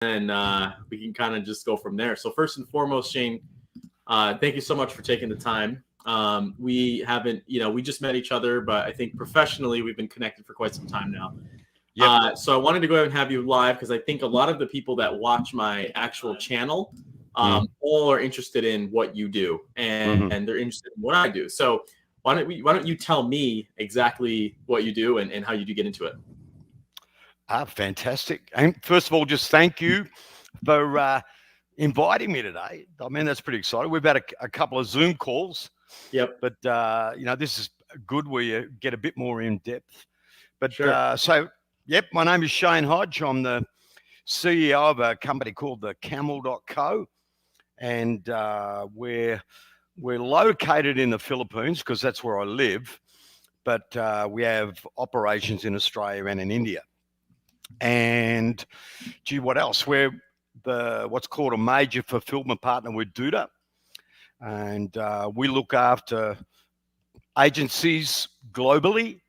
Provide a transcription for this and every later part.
and we can kind of just go from there. So first and foremost, Shane, thank you so much for taking the time. We haven't, we just met each other, but I think professionally we've been connected for quite some time now. Yep. So I wanted to go ahead and have you live because I think a lot of the people that watch my actual channel all are interested in what you do, and they're interested in what I do. So why don't you tell me exactly what you do and how you do get into it? Fantastic. And first of all, just thank you for inviting me today. I mean, that's pretty exciting. We've had a couple of Zoom calls. Yep. But, this is good where you get a bit more in depth. But Sure. Yep, my name is Shane Hodge. I'm the CEO of a company called the Camel.co. And we're located in the Philippines because that's where I live. But we have operations in Australia and in India. And gee, what else? We're what's called a major fulfillment partner with Duda. And we look after agencies globally.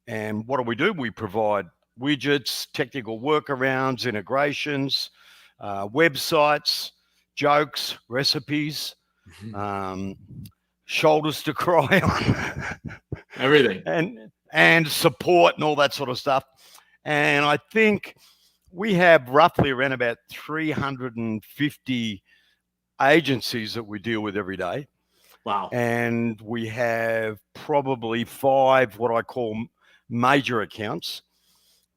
And what do? We provide widgets, technical workarounds, integrations, websites, jokes, recipes, shoulders to cry on, everything, and support and all that sort of stuff. And I think we have roughly around about 350 agencies that we deal with every day. Wow. And we have probably 5 what I call major accounts,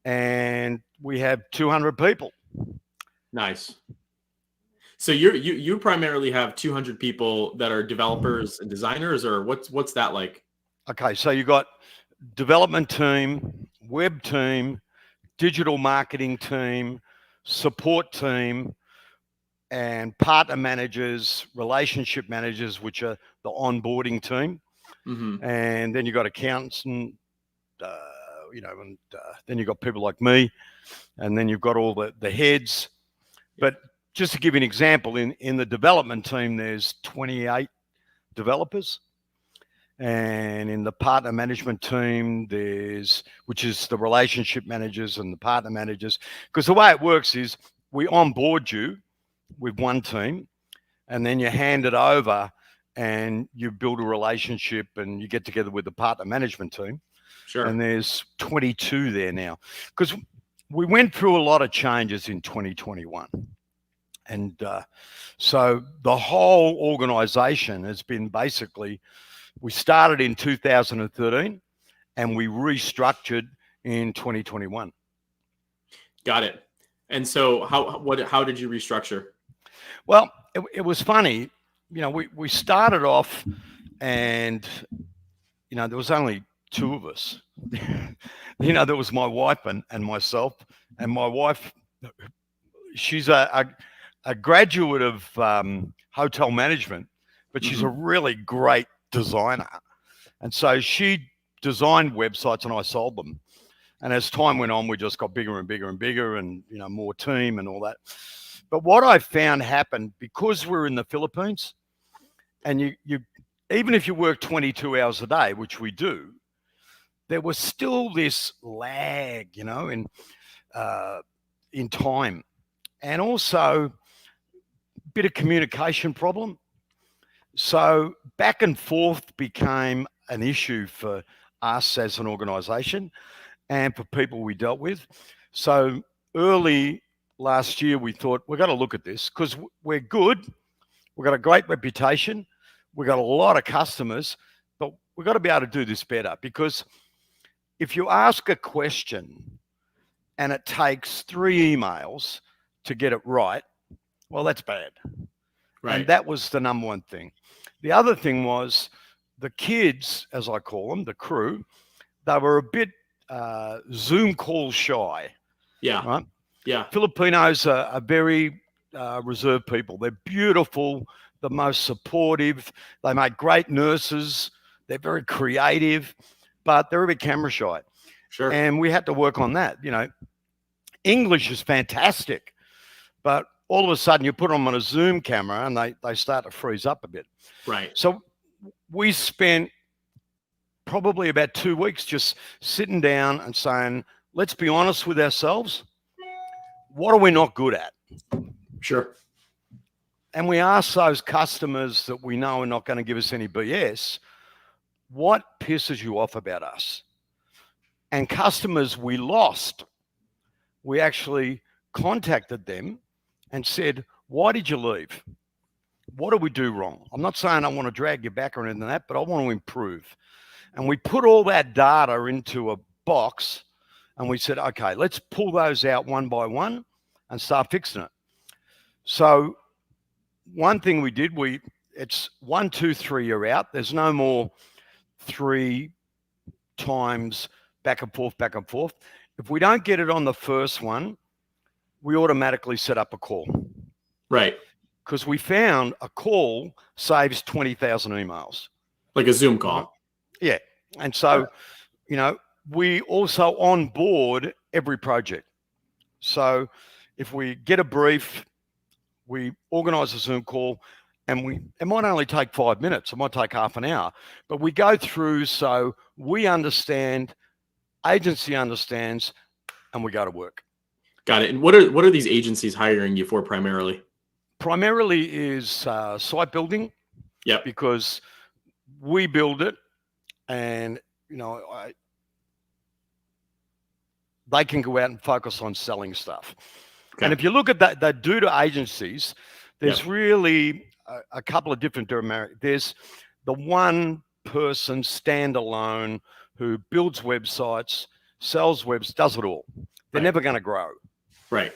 and we have 200 people. Nice. So you primarily have 200 people that are developers and designers, or what's that like? Okay, so you got development team, web team, digital marketing team, support team, and partner managers, relationship managers, which are the onboarding team. And then you got accountants and, then you've got people like me, and then you've got all the heads. But just to give you an example, in the development team, there's 28 developers. And in the partner management team, which is the relationship managers and the partner managers. Because the way it works is we onboard you with one team, and then you hand it over and you build a relationship and you get together with the partner management team. Sure. And there's 22 there now. Because we went through a lot of changes in 2021. And so the whole organization has been basically, we started in 2013 and we restructured in 2021. Got it. And so how did you restructure? Well, it was funny. We started off and, there was only 2 of us. There was my wife and myself. And my wife, she's a graduate of hotel management, but she's a really great designer. And so she designed websites and I sold them. And as time went on, we just got bigger and bigger and bigger and, more team and all that. But what I found happened, because we're in the Philippines, and you even if you work 22 hours a day, which we do, there was still this lag, in time, and also a bit of communication problem. So back and forth became an issue for us as an organization and for people we dealt with. So early last year, we thought, we've got to look at this because we're good. We've got a great reputation. We've got a lot of customers, but we've got to be able to do this better, because if you ask a question and it takes 3 emails to get it right, well, that's bad. Right. And that was the number one thing. The other thing was the kids, as I call them, the crew, they were a bit Zoom call shy. Yeah. Right? Yeah. Filipinos are very reserved people. They're beautiful, the most supportive. They make great nurses. They're very creative, but they're a bit camera shy. Sure. And we had to work on that. English is fantastic, but all of a sudden you put them on a Zoom camera and they start to freeze up a bit. Right. So we spent probably about 2 weeks just sitting down and saying, let's be honest with ourselves. What are we not good at? Sure. And we ask those customers that we know are not going to give us any BS, what pisses you off about us? And customers we lost, we actually contacted them and said, why did you leave? What did we do wrong? I'm not saying I want to drag you back or anything like that, but I want to improve. And we put all that data into a box and we said, okay, let's pull those out one by one and start fixing it. So one thing we did, it's 1, 2, 3, you're out. There's no more 3 times back and forth, back and forth. If we don't get it on the first one, we automatically set up a call. Right. Because we found a call saves 20,000 emails. Like a Zoom call. Yeah. And so, we also onboard every project. So if we get a brief, we organize a Zoom call, and it might only take 5 minutes. It might take half an hour, but we go through so we understand, agency understands, and we go to work. Got it. And what are these agencies hiring you for primarily? Primarily is site building. Yep. Because we build it, and they can go out and focus on selling stuff. Okay. And if you look at that Duda agencies, there's really a couple of different. There's the one person standalone who builds websites, sells webs, does it all. They're never going to grow. Right.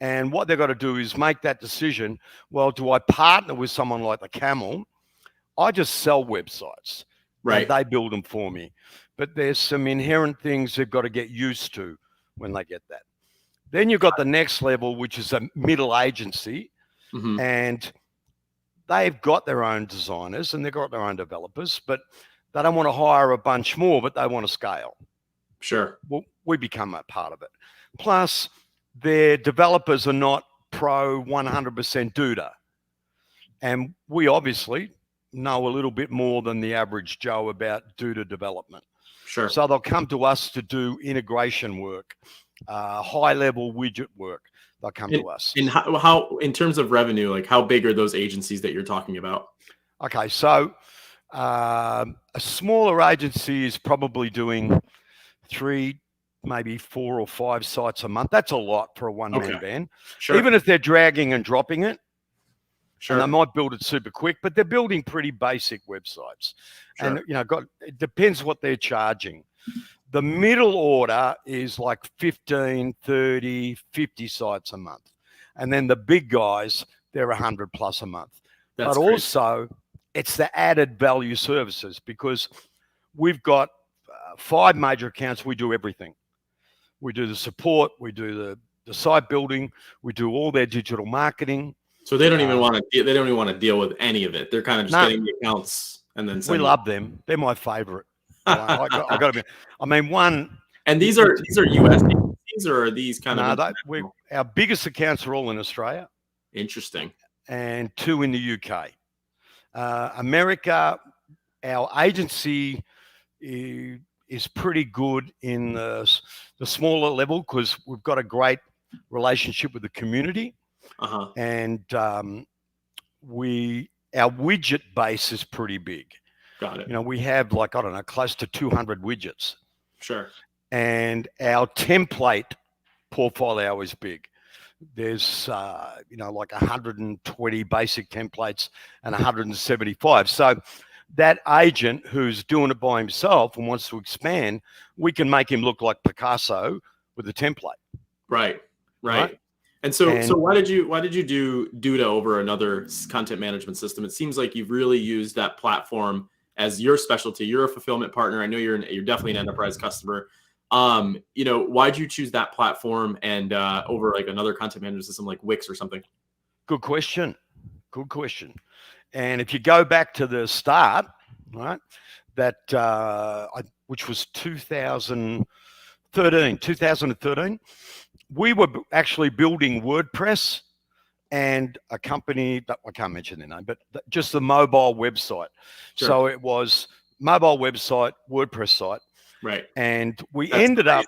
And what they've got to do is make that decision. Well, do I partner with someone like the Camel? I just sell websites. Right. And they build them for me. But there's some inherent things they've got to get used to when they get that. Then you've got the next level, which is a middle agency. Mm-hmm. And they've got their own designers and they've got their own developers, but they don't want to hire a bunch more, but they want to scale. Sure. Well, we become a part of it. Plus, their developers are not pro 100% Duda. And we obviously know a little bit more than the average Joe about Duda development. Sure. So they'll come to us to do integration work, high-level widget work. They'll come to us. And how, in terms of revenue, like how big are those agencies that you're talking about? Okay, so a smaller agency is probably doing 3, maybe 4 or 5 sites a month. That's a lot for a one-man band. Sure. Even if they're dragging and dropping it. Sure. And they might build it super quick, but they're building pretty basic websites. Sure. And, it depends what they're charging. The middle order is like 15, 30, 50 sites a month. And then the big guys, they're 100 plus a month. That's but crazy. Also, it's the added value services because we've got 5 major accounts. We do everything. We do the support. We do the site building. We do all their digital marketing. So they don't even want to. They don't even want to deal with any of it. They're kind of just getting the accounts and then. We love them. They're my favorite. I got to be. I mean, one. And these are US agencies, or are these kind of? Our biggest accounts are all in Australia. Interesting. And 2 in the UK. America, our agency is pretty good in the smaller level because we've got a great relationship with the community. Uh-huh. And our widget base is pretty big. Got it. We have close to 200 widgets. Sure. And our template portfolio is big. There's, 120 basic templates and 175. So that agent who's doing it by himself and wants to expand, we can make him look like Picasso with a template. Right. And so why did you do Duda over another content management system? It seems like you've really used that platform as your specialty. You're a fulfillment partner. I know you're definitely an enterprise customer. Why'd you choose that platform and over like another content management system like Wix or something? Good question. And if you go back to the start, right, which was 2013, we were actually building WordPress and a company that I can't mention their name, but just the mobile website. Sure. So it was mobile website, WordPress site. Right. And we ended up,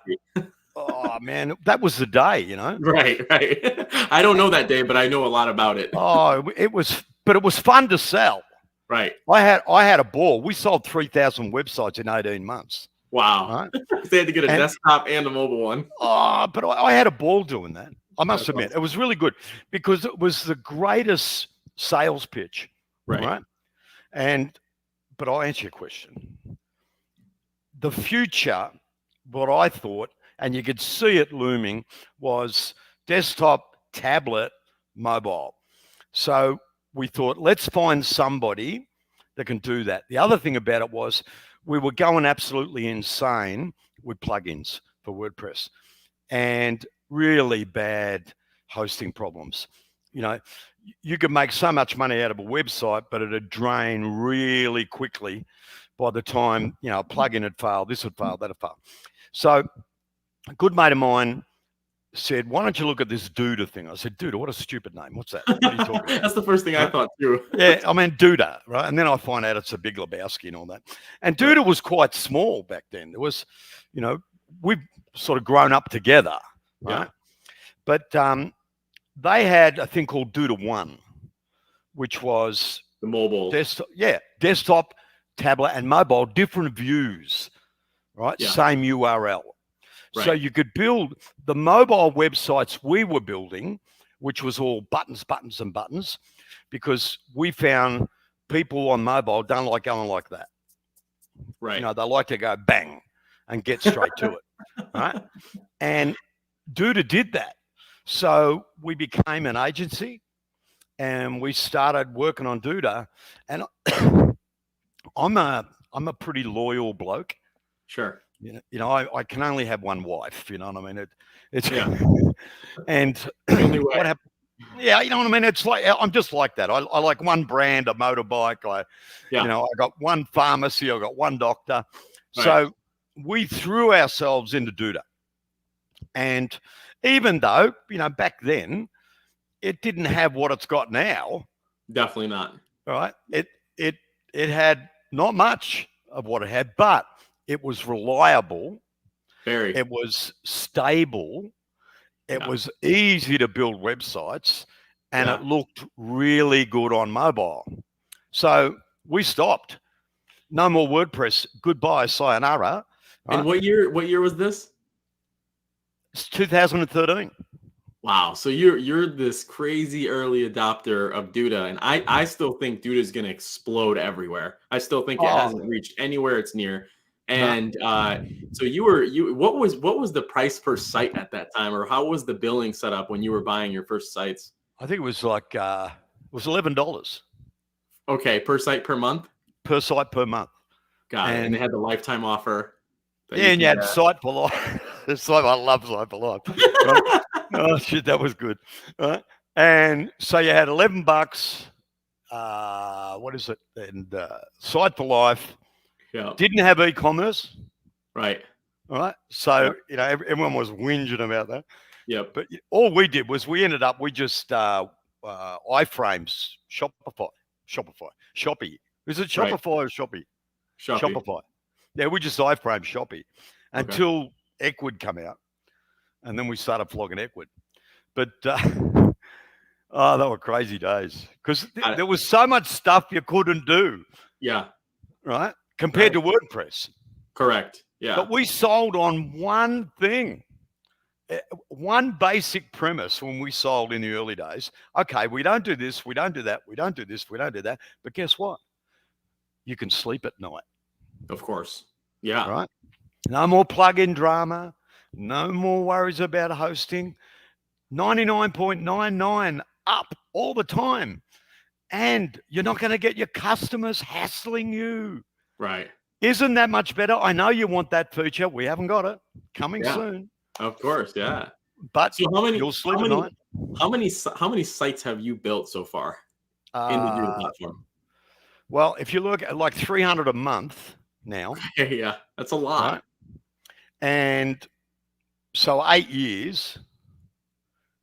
Oh man, that was the day, you know. Right. I don't know that day, but I know a lot about it. Oh, it was, but it was fun to sell. Right. I had a ball. We sold 3,000 websites in 18 months. Wow. Right? They had to get a And desktop and a mobile one. but I had a ball doing that. I must That's admit, awesome. it was really good because it was the greatest sales pitch. Right. But I'll answer your question. The future, what I thought, and you could see it looming, was desktop, tablet, mobile. So we thought, let's find somebody that can do that. The other thing about it was we were going absolutely insane with plugins for WordPress and really bad hosting problems. You know, you could make so much money out of a website, but it'd drain really quickly by the time, you know, a plugin had failed, this would fail, that would fail. So a good mate of mine said, why don't you look at this Duda thing? I said, Duda, what a stupid name. What's that? What are you talking about? That's the first thing I thought too. Yeah, I mean, Duda, right? And then I find out it's a Big Lebowski and all that. And Duda was quite small back then. There was, you know, we've sort of grown up together, right? Yeah. But they had a thing called Duda 1, which was the mobile. Desktop, tablet, and mobile, different views, right? Yeah. Same URL. Right. So you could build the mobile websites we were building, which was all buttons, buttons, and buttons, because we found people on mobile don't like going like that. Right. You know, they like to go bang and get straight to it, right? And Duda did that. So we became an agency and we started working on Duda. And I'm a pretty loyal bloke. Sure. You know, I can only have one wife. You know what I mean? It's and what happened? Yeah, you know what I mean. It's like I'm just like that. I like one brand, a motorbike. You know, I got one pharmacy. I got one doctor. Right. So we threw ourselves into Duda, and even though, you know, back then it didn't have what it's got now. Definitely not. Right? It had not much of what it had, but it was reliable. Very. It was stable. It was easy to build websites, and it looked really good on mobile. So we stopped. No more WordPress. Goodbye, sayonara. And what year was this? It's 2013. Wow. So you're this crazy early adopter of Duda, and I still think Duda is going to explode everywhere. I still think it hasn't reached anywhere it's near. And so what was the price per site at that time, or how was the billing set up when you were buying your first sites? I think it was like it was $11. Okay, per site per month. Per site per month. Got it. And they had the lifetime offer. Yeah, and you had site for life. I love site for life. Right? Oh shit, that was good. Right? And so you had $11. What is it? And site for life. Yeah. Didn't have e-commerce. Right. All right. So, you know, everyone was whinging about that. Yeah. But all we did was we just iframes, Shopify. Shopee. Is it Shopify or Shopee? Shopify. Yeah, we just iframe Shopee until Equid come out. And then we started flogging Equid. But, they were crazy days because there was so much stuff you couldn't do. Yeah. Right? Compared to WordPress. Correct. Yeah. But we sold on one thing, one basic premise when we sold in the early days. Okay, we don't do this, we don't do that, we don't do this, we don't do that. But guess what? You can sleep at night. Of course. Yeah. Right? No more plugin drama. No more worries about hosting. 99.99 up all the time. And you're not going to get your customers hassling you. Right. Isn't that much better? I know you want that feature. We haven't got it. Coming soon. Of course, yeah. But so you'll sleep at night. How many sites have you built so far in the Duda platform? Well, if you look at like 300 a month now. Yeah, that's a lot. Right? And so 8 years,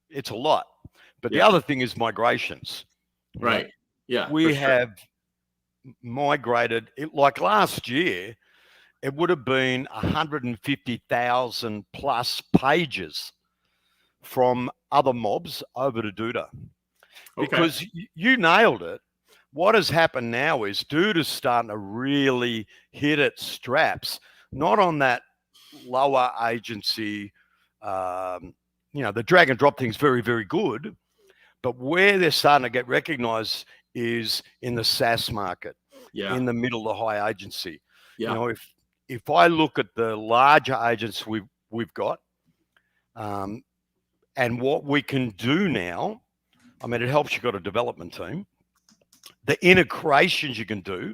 it's a lot. But the other thing is migrations. Right. Yeah. We have migrated it like last year. it would have been 150,000 plus pages from other mobs over to Duda. Because you nailed it. What has happened now is Duda's starting to really hit its straps, not on that lower agency, the drag and drop thing's very, very good, but where they're starting to get recognized is in the SaaS market, in the middle of the high agency. If I look at the larger agents we've got, and what we can do now, I mean, it helps. You've got a development team. The integrations you can do.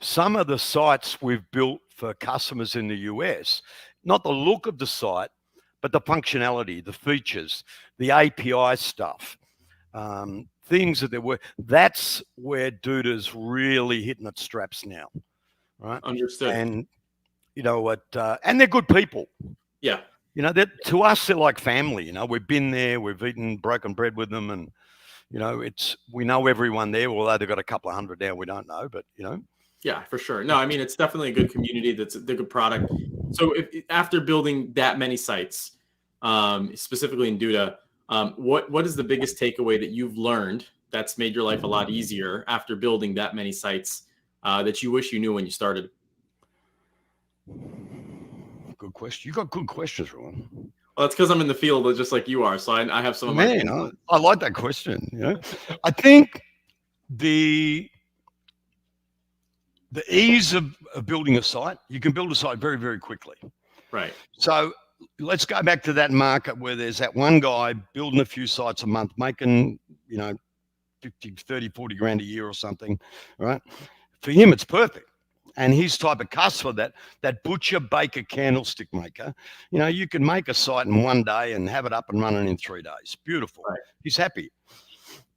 Some of the sites we've built for customers in the US, not the look of the site, but the functionality, the features, the API stuff, things that there were. That's where Duda's really hitting its straps now, right? Understood. And you know what? And they're good people. Yeah. To us, they're like family. We've been there, we've eaten broken bread with them, and we know everyone there. Although they've got a couple of hundred now, we don't know, but Yeah, for sure. No, I mean, it's definitely a good community. That's a good product. So after building that many sites, specifically in Duda, what is the biggest takeaway that you've learned that's made your life a lot easier after building that many sites that you wish you knew when you started? Good question. You got good questions, Ruan. Well, that's because I'm in the field just like you are. So I have some of my. I like that question. I think the ease of building a site, you can build a site very, very quickly. Right. So let's go back to that market where there's that one guy building a few sites a month, making, 50, 30, 40 grand a year or something, right? For him, it's perfect. And his type of customer, that butcher, baker, candlestick maker, you can make a site in one day and have it up and running in 3 days. Beautiful. Right. He's happy.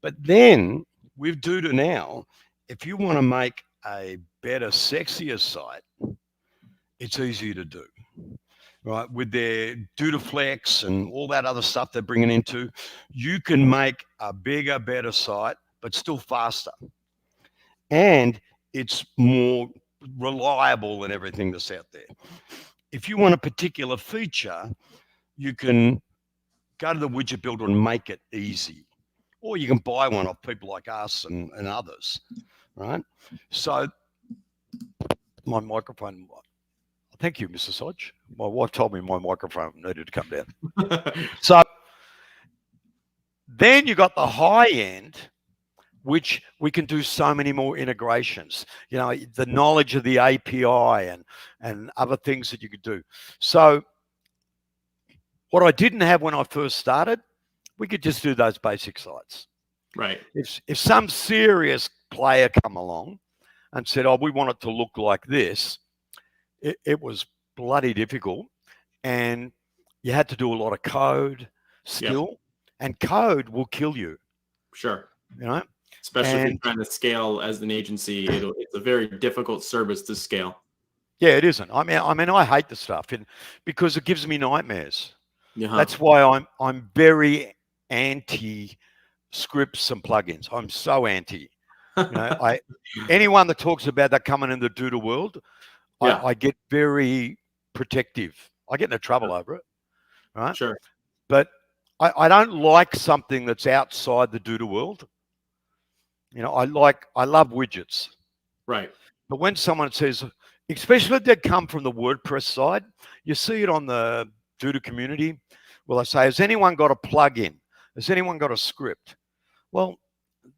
But then with Duda now, if you want to make a better, sexier site, it's easy to do, right? With their Duda Flex and all that other stuff they're bringing into, you can make a bigger, better site, but still faster. And it's more reliable than everything that's out there. If you want a particular feature, you can go to the widget builder and make it easy. Or you can buy one off people like us and others, right? So my microphone, thank you, Mrs. Hodge. My wife told me my microphone needed to come down. So then you got the high end, which we can do so many more integrations, the knowledge of the API and other things that you could do. So what I didn't have when I first started, we could just do those basic sites. Right. If some serious player come along and said, oh, we want it to look like this, it was bloody difficult. And you had to do a lot of code, skill, and code will kill you. Sure. Especially if you're trying to scale as an agency, it's a very difficult service to scale. Yeah, it isn't. I mean, I hate the stuff because it gives me nightmares. Uh-huh. That's why I'm very anti scripts and plugins. I'm so anti. Anyone that talks about that coming in the Duda world, I get very protective. I get into trouble over it. Right? Sure. But I don't like something that's outside the Duda world. I love widgets. Right. But when someone says, especially if they come from the WordPress side, you see it on the Duda community. Well, I say, has anyone got a plugin? Has anyone got a script? Well,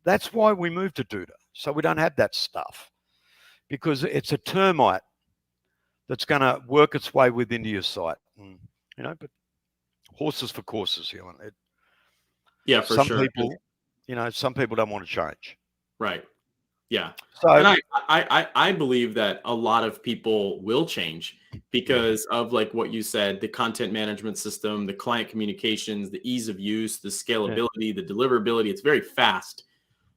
that's why we moved to Duda. So we don't have that stuff because it's a termite that's going to work its way within your site. But horses for courses here. Yeah, for sure. Some people don't want to change. Right. Yeah. So, and I believe that a lot of people will change because of like what you said, the content management system, the client communications, the ease of use, the scalability, the deliverability. It's very fast.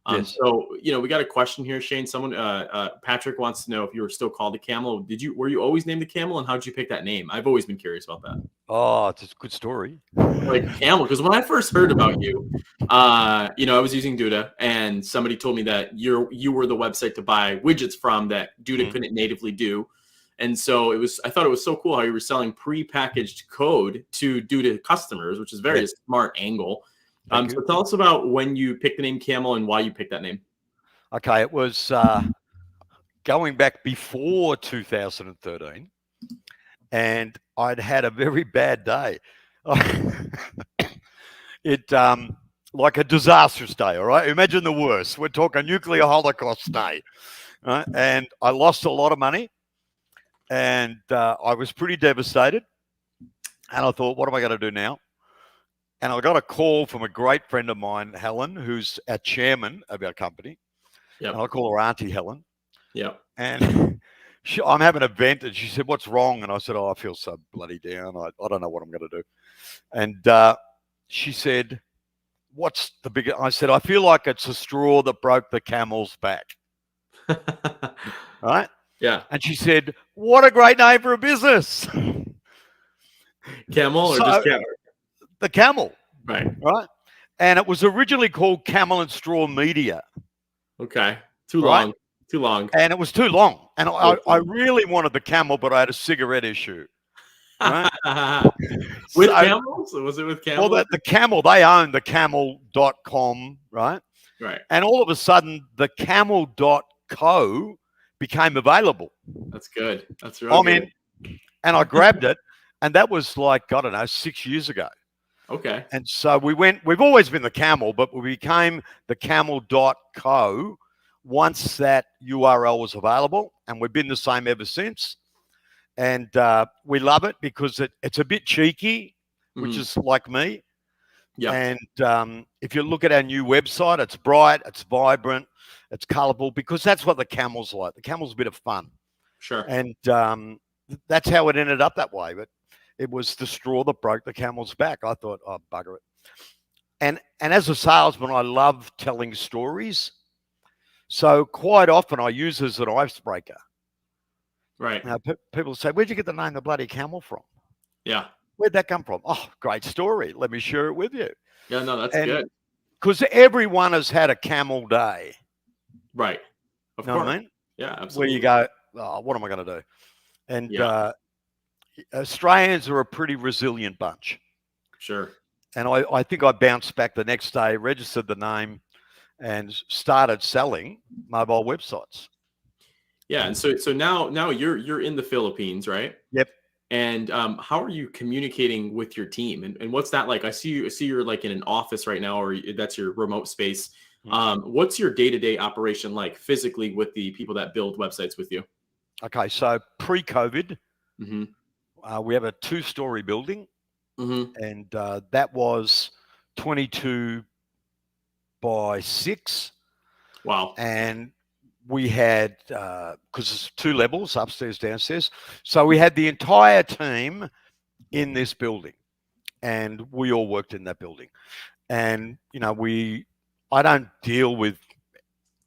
Yes. So, we got a question here, Shane. Someone, Patrick wants to know if you were still called the Camel. Were you always named the Camel, and how did you pick that name? I've always been curious about that. Oh, it's a good story. Like Camel, because when I first heard about you, I was using Duda, and somebody told me that you were the website to buy widgets from that Duda couldn't natively do, And so I thought it was so cool how you were selling pre-packaged code to Duda customers, which is very smart angle. So tell us about when you picked the name Camel and why you picked that name. Okay, it was going back before 2013, and I'd had a very bad day. It like a disastrous day. All right, imagine the worst. We're talking nuclear holocaust day, right? And I lost a lot of money, and I was pretty devastated. And I thought, what am I going to do now? And I got a call from a great friend of mine, Helen, who's our chairman of our company. Yep. And I call her Auntie Helen. Yeah. And I'm having an event, and she said, "What's wrong?" And I said, "Oh, I feel so bloody down. I don't know what I'm going to do." And she said, "What's the big?" I said, "I feel like it's a straw that broke the camel's back." Right? Yeah. And she said, "What a great name for a business." Camel or just Camel? The Camel. Right. Right. And it was originally called Camel and Straw Media. Okay. Too long. Too long. And it was too long. And I really wanted the Camel, but I had a cigarette issue. Right? With Camel? So was it with Camel? Well, the Camel, they own the camel.com, right? Right. And all of a sudden, the camel.co became available. That's good. That's really good. And I grabbed it, and that was like, I don't know, 6 years ago. Okay. And so we've always been the Camel, but we became the camel.co once that URL was available, and we've been the same ever since. And we love it because it's a bit cheeky, which is like me. Yeah. And if you look at our new website, it's bright, it's vibrant, it's colorful, because that's what the Camel's like. The Camel's a bit of fun. Sure. And that's how it ended up that way. But it was the straw that broke the camel's back. I thought, oh, bugger it. And as a salesman, I love telling stories. So quite often I use it as an icebreaker. Right. Now, people say, "Where'd you get the name the bloody Camel from?" Yeah. Where'd that come from? Oh, great story. Let me share it with you. Yeah, no, that's good. Because everyone has had a camel day. Right. Of course. What I mean? Yeah, absolutely. Where you go, oh, what am I going to do? And Australians are a pretty resilient bunch. Sure. And I think I bounced back the next day, registered the name, and started selling mobile websites. Yeah, and so now you're in the Philippines, right? Yep. And how are you communicating with your team? And what's that like? I see you're like in an office right now, or that's your remote space. What's your day-to-day operation like physically with the people that build websites with you? Okay, so pre-COVID, we have a 2-story building, and that was 22 by 6. Wow. And we had, because it's 2 levels, upstairs, downstairs. So we had the entire team in this building, and we all worked in that building. And, I don't deal with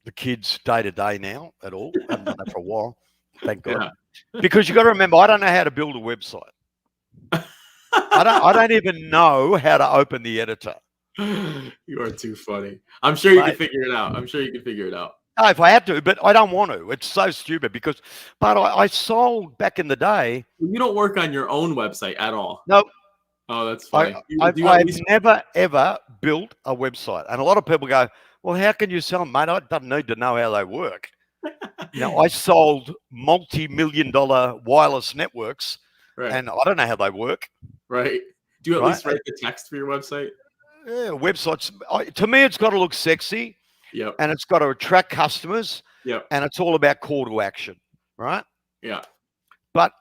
the kids day to day now at all. I haven't done that for a while, thank God. Yeah. Because you got to remember, I don't know how to build a website. I don't even know how to open the editor. You are too funny. I'm sure you can figure it out. No, if I had to, but I don't want to. It's so stupid but I sold back in the day. You don't work on your own website at all. No. Oh, that's funny. I've never, ever built a website. And a lot of people go, "Well, how can you sell them, mate? I don't need to know how they work." I sold multi-million-dollar wireless networks, and I don't know how they work. Right. Do you at least write the text for your website? Yeah, websites. To me, it's got to look sexy. Yep. And it's got to attract customers. Yep. And it's all about call to action, right? Yeah. But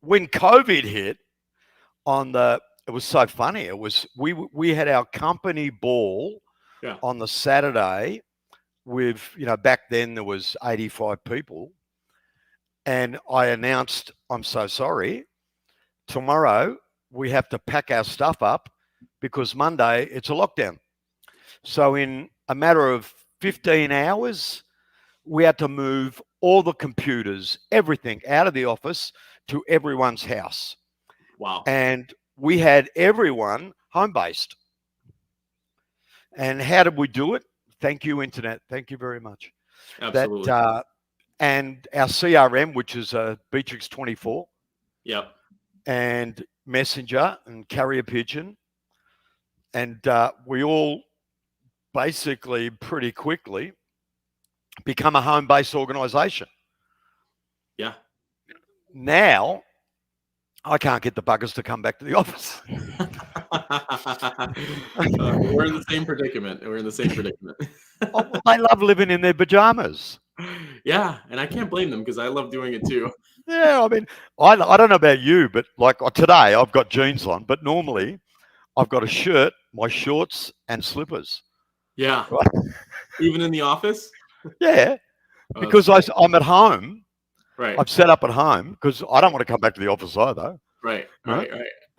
when COVID hit, it was so funny. It was we had our company ball on the Saturday with, back then there was 85 people. And I announced, "I'm so sorry. Tomorrow we have to pack our stuff up because Monday it's a lockdown." So in a matter of 15 hours, we had to move all the computers, everything out of the office to everyone's house. Wow. And we had everyone home-based. And how did we do it? Thank you, Internet. Thank you very much. Absolutely. and our CRM, which is Beatrix 24, Yep. and Messenger and Carrier Pigeon, and we all basically pretty quickly become a home-based organization. Yeah. Now, I can't get the buggers to come back to the office. We're in the same predicament. Oh, well, they love living in their pajamas. Yeah, and I can't blame them because I love doing it too. Yeah, I mean, I don't know about you, but like today I've got jeans on, but normally I've got a shirt, my shorts, and slippers. Yeah. Right? Even in the office? Yeah, Oh, because I'm at home. right. I've set up at home because I don't want to come back to the office either. Right.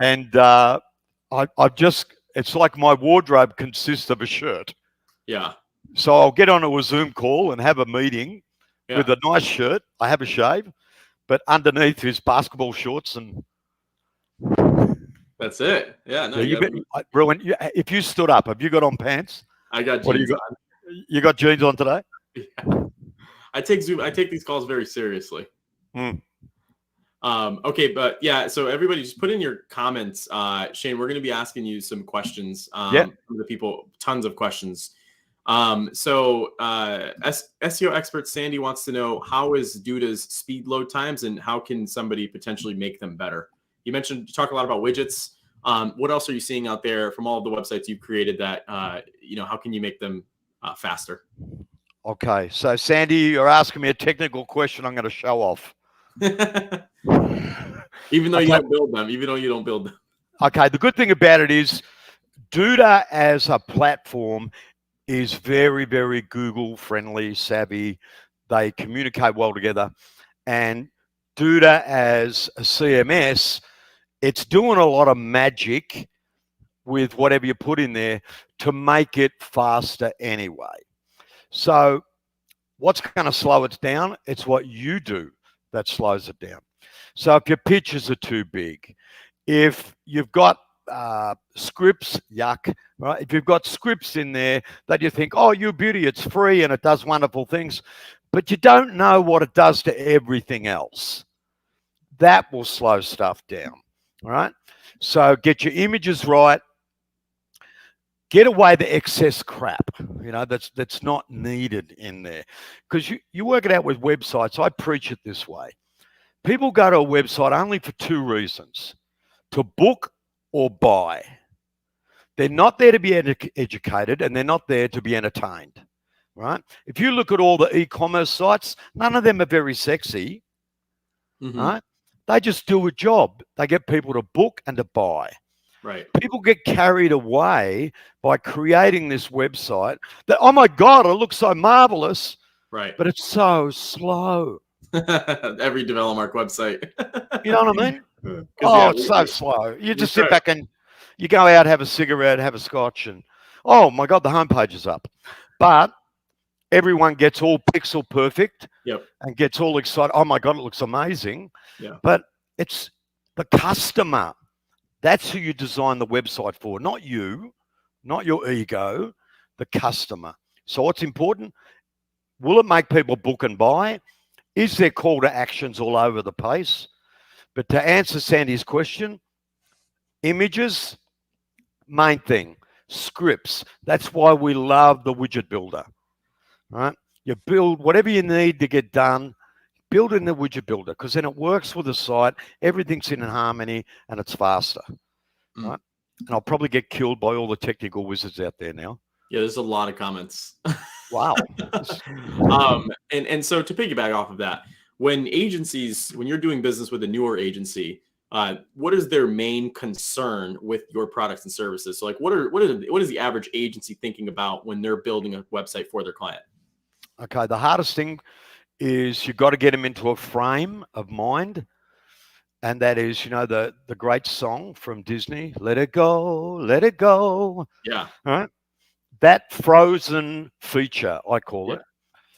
And I've just, it's like my wardrobe consists of a shirt. Yeah. So I'll get onto a Zoom call and have a meeting with a nice shirt. I have a shave, but underneath is basketball shorts and. That's it. Yeah. No, Ruan, if you stood up, have you got on pants? I got jeans on. You got jeans on today? Yeah. I take these calls very seriously. Okay, but yeah, so everybody just put in your comments. Shane, we're going to be asking you some questions. From the people, tons of questions. SEO expert Sandy wants to know, how is Duda's speed load times and how can somebody potentially make them better? You talk a lot about widgets. What else are you seeing out there from all of the websites you've created that, how can you make them faster? Okay, so Sandy, you're asking me a technical question I'm going to show off. Even though you don't build them. Okay, the good thing about it is Duda as a platform is very, very Google friendly, savvy. They communicate well together. And Duda as a CMS, it's doing a lot of magic with whatever you put in there to make it faster anyway. So what's going to slow it down? It's what you do that slows it down. So if your pictures are too big, if you've got scripts, yuck, right? If you've got scripts in there that you think, oh, you beauty, it's free and it does wonderful things, but you don't know what it does to everything else, that will slow stuff down, all right? So get your images right. Get away the excess crap, that's not needed in there. Because you work it out with websites. I preach it this way. People go to a website only for two reasons: to book or buy. They're not there to be educated and they're not there to be entertained, right? If you look at all the e-commerce sites, none of them are very sexy, right? They just do a job. They get people to book and to buy. Right. People get carried away by creating this website that, oh my God, it looks so marvelous. Right. But it's so slow. Every DevelopMark website. You know what I mean? It's so slow. You just sit back and you go out, have a cigarette, have a scotch, and oh my God, the homepage is up. But everyone gets all pixel perfect and gets all excited. Oh my God, it looks amazing. Yeah. But it's the customer. That's who you design the website for, not you, not your ego, the customer. So what's important? Will it make people book and buy? Is there call to actions all over the place? But to answer Sandy's question, images, main thing. Scripts. That's why we love the widget builder, right? You build whatever you need to get done, build in the widget builder, because then it works with the site, everything's in harmony, and it's faster, right? And I'll probably get killed by all the technical wizards out there now. Yeah, there's a lot of comments. Wow. And so to piggyback off of that, when you're doing business with a newer agency, what is their main concern with your products and services? So like, what is the average agency thinking about when they're building a website for their client? Okay, the hardest thing is you've got to get them into a frame of mind. And that is, the great song from Disney, Let It Go, Let It Go. Yeah. All right. That frozen feature, I call it.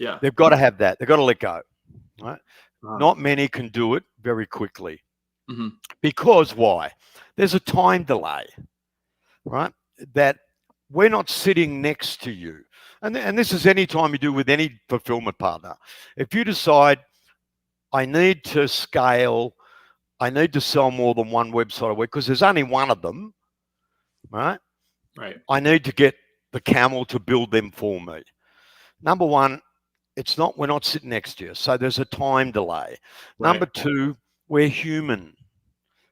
Yeah. They've got to have that. They've got to let go. Right. Not many can do it very quickly. Because why? There's a time delay, right? That we're not sitting next to you. And this is any time you do with any fulfillment partner. If you decide, I need to scale, I need to sell more than one website a week because there's only one of them, right? Right. I need to get the Camel to build them for me. Number one, we're not sitting next to you. So there's a time delay. Right. Number two, we're human.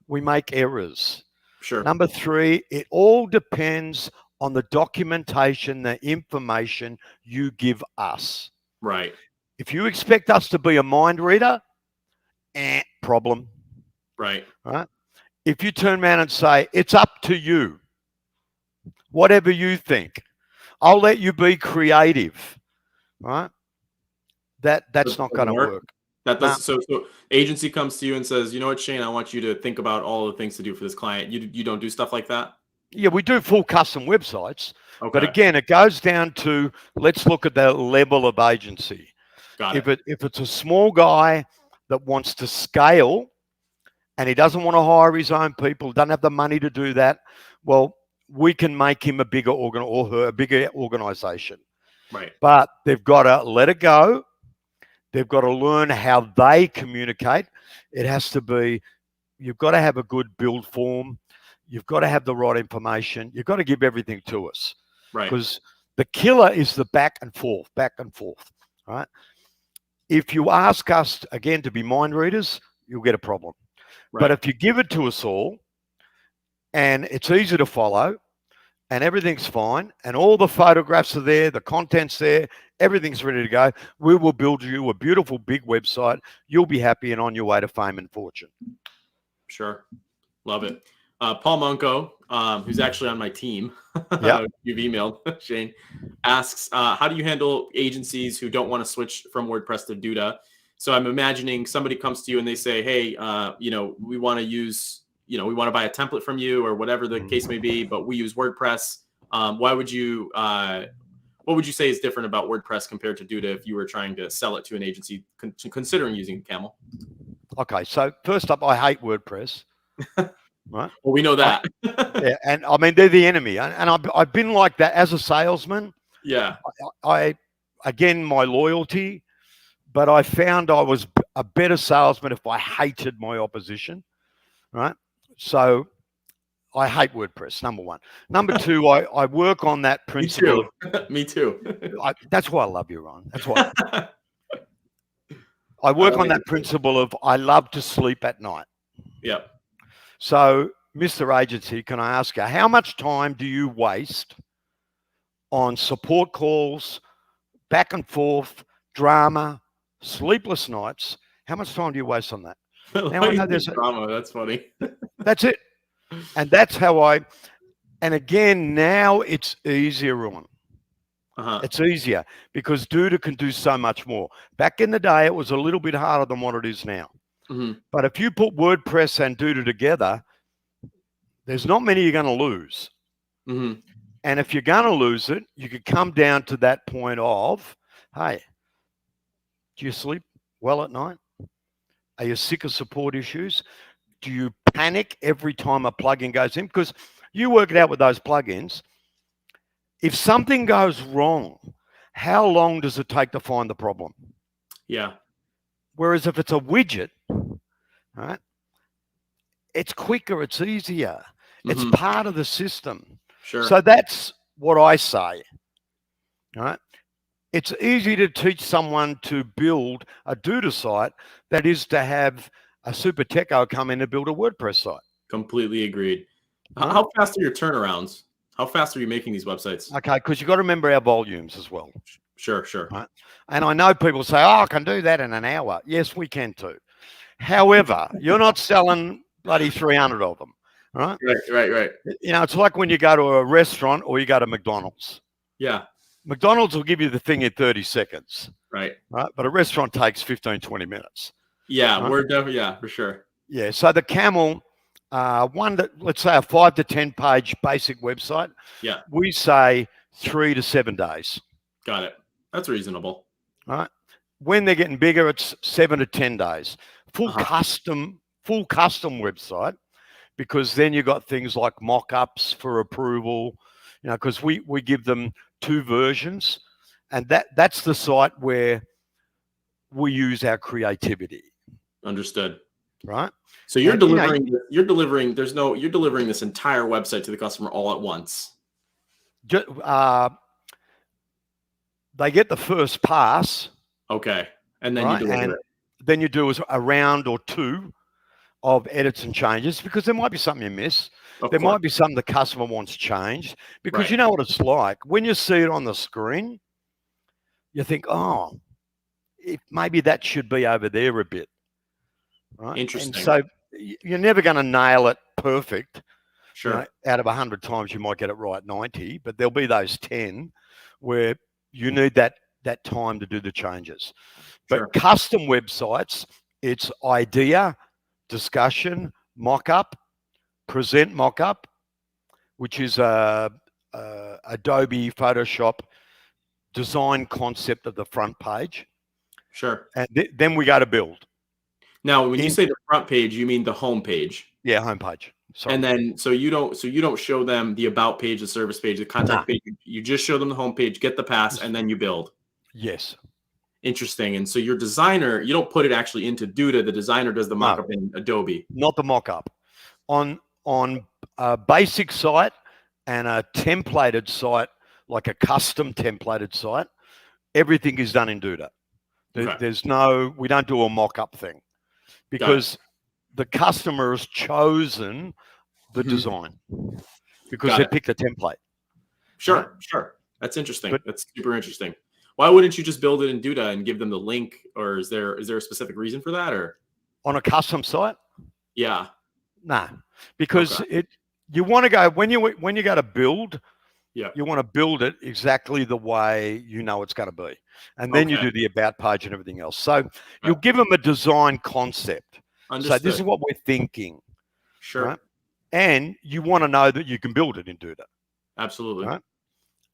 We make errors. Sure. Number three, it all depends on the documentation, the information you give us. Right. If you expect us to be a mind reader, problem. Right. Right. If you turn around and say, it's up to you, whatever you think, I'll let you be creative, right? That's not going to work. That does. So agency comes to you and says, you know what, Shane, I want you to think about all the things to do for this client. You don't do stuff like that? Yeah, we do full custom websites. Okay. But again, it goes down to, let's look at the level of agency. Got it. If it's a small guy that wants to scale and he doesn't want to hire his own people, doesn't have the money to do that, well, we can make him a bigger or her a bigger organization. Right. But they've got to let it go. They've got to learn how they communicate. It has to be, you've got to have a good build form. You've got to have the right information. You've got to give everything to us. Right. Because the killer is the back and forth, right? If you ask us, again, to be mind readers, you'll get a problem. Right. But if you give it to us all, and it's easy to follow, and everything's fine, and all the photographs are there, the content's there, everything's ready to go, we will build you a beautiful big website. You'll be happy and on your way to fame and fortune. Sure. Love it. Paul Munko, who's actually on my team, yep. You've emailed, Shane, asks, how do you handle agencies who don't want to switch from WordPress to Duda? So I'm imagining somebody comes to you and they say, hey, we want to use, we want to buy a template from you or whatever the case may be, but we use WordPress. What would you say is different about WordPress compared to Duda if you were trying to sell it to an agency considering using Camel? Okay, so first up, I hate WordPress. Right. Well, we know that. Yeah, and I mean, they're the enemy. And I've been like that as a salesman. Yeah. I again, my loyalty, but I found I was a better salesman if I hated my opposition. Right. So I hate WordPress, number one. Number two, I work on that principle. Me too. That's why I love you, Ron. That's why. I work on that principle of I love to sleep at night. Yep. So, Mr. Agency, can I ask you, how much time do you waste on support calls, back and forth, drama, sleepless nights? How much time do you waste on that? Now I know there's drama. That's funny. That's it. And that's how and again, now it's easier, Ruan. It's easier because Duda can do so much more. Back in the day, it was a little bit harder than what it is now. Mm-hmm. But if you put WordPress and Duda together, there's not many you're going to lose. Mm-hmm. And if you're going to lose it, you could come down to that point of, hey, do you sleep well at night? Are you sick of support issues? Do you panic every time a plugin goes in? Because you work it out with those plugins. If something goes wrong, how long does it take to find the problem? Yeah. Whereas if it's a widget, right, it's quicker, it's easier. Mm-hmm. It's part of the system. Sure. So that's what I say, right? It's easy to teach someone to build a Duda site that is to have a super techo come in and build a WordPress site. Completely agreed. How fast are your turnarounds? How fast are you making these websites? Okay, because you've got to remember our volumes as well. Sure. Right? And I know people say, oh, I can do that in an hour. Yes, we can too. However, you're not selling bloody 300 of them, right? Right. It's like when you go to a restaurant or you go to McDonald's. Yeah. McDonald's will give you the thing in 30 seconds. Right. But a restaurant takes 15, 20 minutes. Yeah, right? We're definitely, for sure. Yeah, so the Camel, let's say a 5 to 10 page basic website. Yeah. We say 3 to 7 days. Got it. That's reasonable. All right. When they're getting bigger, it's 7 to 10 days. Full custom website, because then you got things like mock-ups for approval. because we give them 2 versions, and that's the site where we use our creativity. Understood. Right. So you're delivering this entire website to the customer all at once. They get the first pass. Okay. And then you deliver it. Then you do a round or 2 of edits and changes, because there might be something you miss. There might be something the customer wants changed, because you know what it's like. When you see it on the screen, you think, oh, maybe that should be over there a bit. Right. Interesting. And so you're never going to nail it perfect. Sure. Out of 100 times, you might get it right 90, but there'll be those 10 where you need that time to do the changes. But custom websites, it's idea, discussion, mock-up, present mock-up, which is Adobe Photoshop design concept of the front page. Sure. And then we go to build. Now, when you say the front page, you mean the home page? Yeah, home page. Sorry. And then, so you don't show them the about page, the service page, the contact page. You just show them the home page, get the pass, and then you build. Yes. Interesting. And so your designer, you don't put it actually into Duda. The designer does the mock-up in Adobe. Not the mock-up. On a basic site and a templated site, like a custom templated site, everything is done in Duda. We don't do a mock-up thing, because the customer has chosen the design, because they picked the template. Sure. That's interesting. That's super interesting. Why wouldn't you just build it in Duda and give them the link? Or is there a specific reason for that? Or on a custom site? Yeah. No, because you want to go when you go to build. Yeah. You want to build it exactly the way you know it's going to be. And then you do the about page and everything else. So you'll give them a design concept. Understood. So this is what we're thinking. Sure. Right? And you want to know that you can build it in Duda. Absolutely. Right?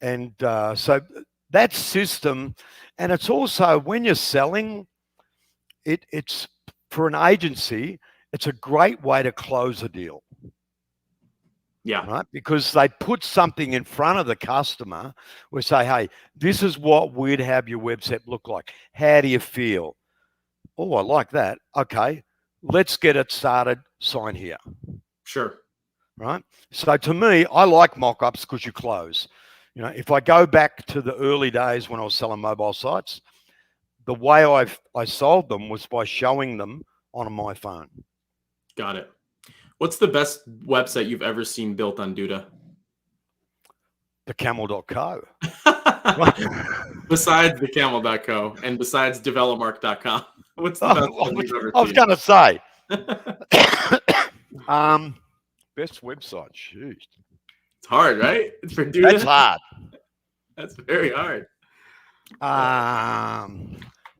And so that system, and it's also when you're selling, it's for an agency, it's a great way to close a deal. Yeah. Right. Because they put something in front of the customer. We say, hey, this is what we'd have your website look like. How do you feel? Oh, I like that. Okay, let's get it started. Sign here. Sure. Right. So to me, I like mock-ups because you close. If I go back to the early days when I was selling mobile sites, the way I sold them was by showing them on my phone. Got it. What's the best website you've ever seen built on Duda? The camel.co. Besides the camel.co and besides developmark.com. What's the best one you've ever seen? I was going to say. Best website. Jeez. It's hard, right? It's for Duda. That's hard. That's very hard.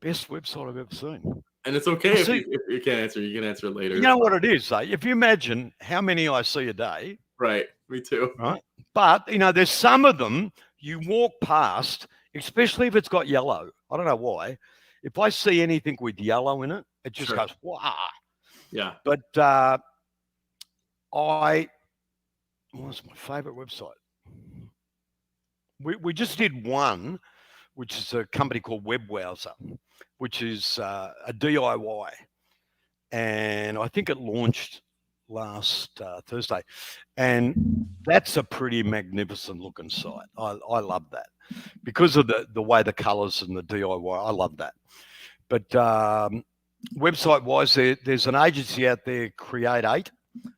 Best website I've ever seen. And it's okay if you can't answer. You can answer it later. You know what it is, though? If you imagine how many I see a day. Right. Me too. Right. But, there's some of them you walk past, especially if it's got yellow. I don't know why. If I see anything with yellow in it, it just goes, wow. Yeah. But what's my favorite website? We just did one, which is a company called WebWowser, which is a DIY. And I think it launched last Thursday. And that's a pretty magnificent looking site. I love that. Because of the way the colors and the DIY, I love that. But website-wise, there's an agency out there, Create8.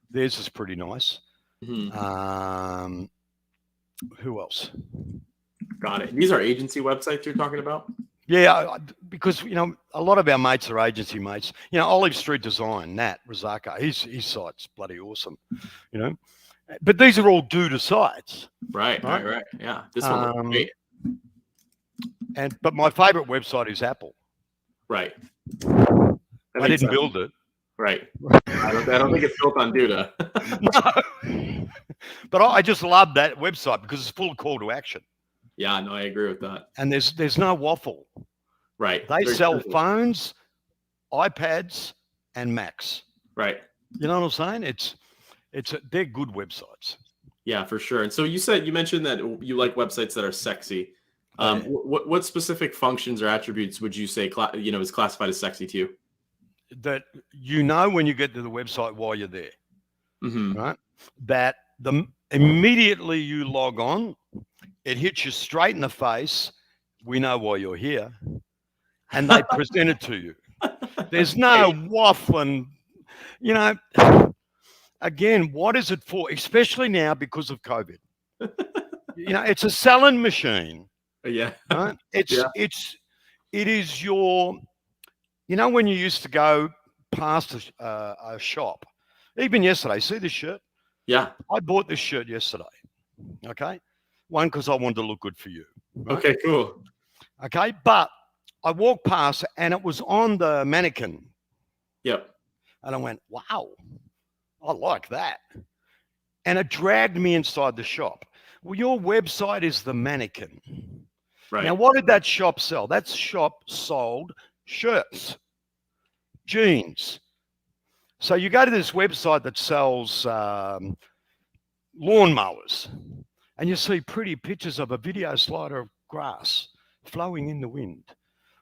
Theirs is pretty nice. Mm-hmm. Who else? Got it. These are agency websites you're talking about? Yeah, because a lot of our mates are agency mates. Olive Street Design, Nat Razaka, his site's bloody awesome. But these are all Duda sites. Right. Yeah, this one looks great. But my favorite website is Apple. Right. I didn't build it. Right. I don't think it's built on Duda. No. But I just love that website because it's full of call to action. Yeah, no, I agree with that. And there's no waffle. Right. They sell phones, iPads, and Macs. Right. You know what I'm saying? They're good websites. Yeah, for sure. And so you mentioned that you like websites that are sexy. Yeah. What specific functions or attributes would you say is classified as sexy to you? That when you get to the website while you're there, Mm-hmm. right? That immediately you log on, it hits you straight in the face. We know why you're here, and they present it to you. There's no waffling, you know. Again, what is it for? Especially now because of COVID. It's a selling machine, Yeah. right? Yeah. It is your. When you used to go past a shop, even yesterday. See this shirt? Yeah. I bought this shirt yesterday. Okay, one because I wanted to look good for you. Right? Okay. Cool. Okay, but I walked past and it was on the mannequin, Yep. and I went, "Wow, I like that." And it dragged me inside the shop. Well, your website is the mannequin. Right. Now, what did that shop sell? That shop sold shirts, jeans. So you go to this website that sells lawnmowers, and you see pretty pictures of a video slider of grass flowing in the wind.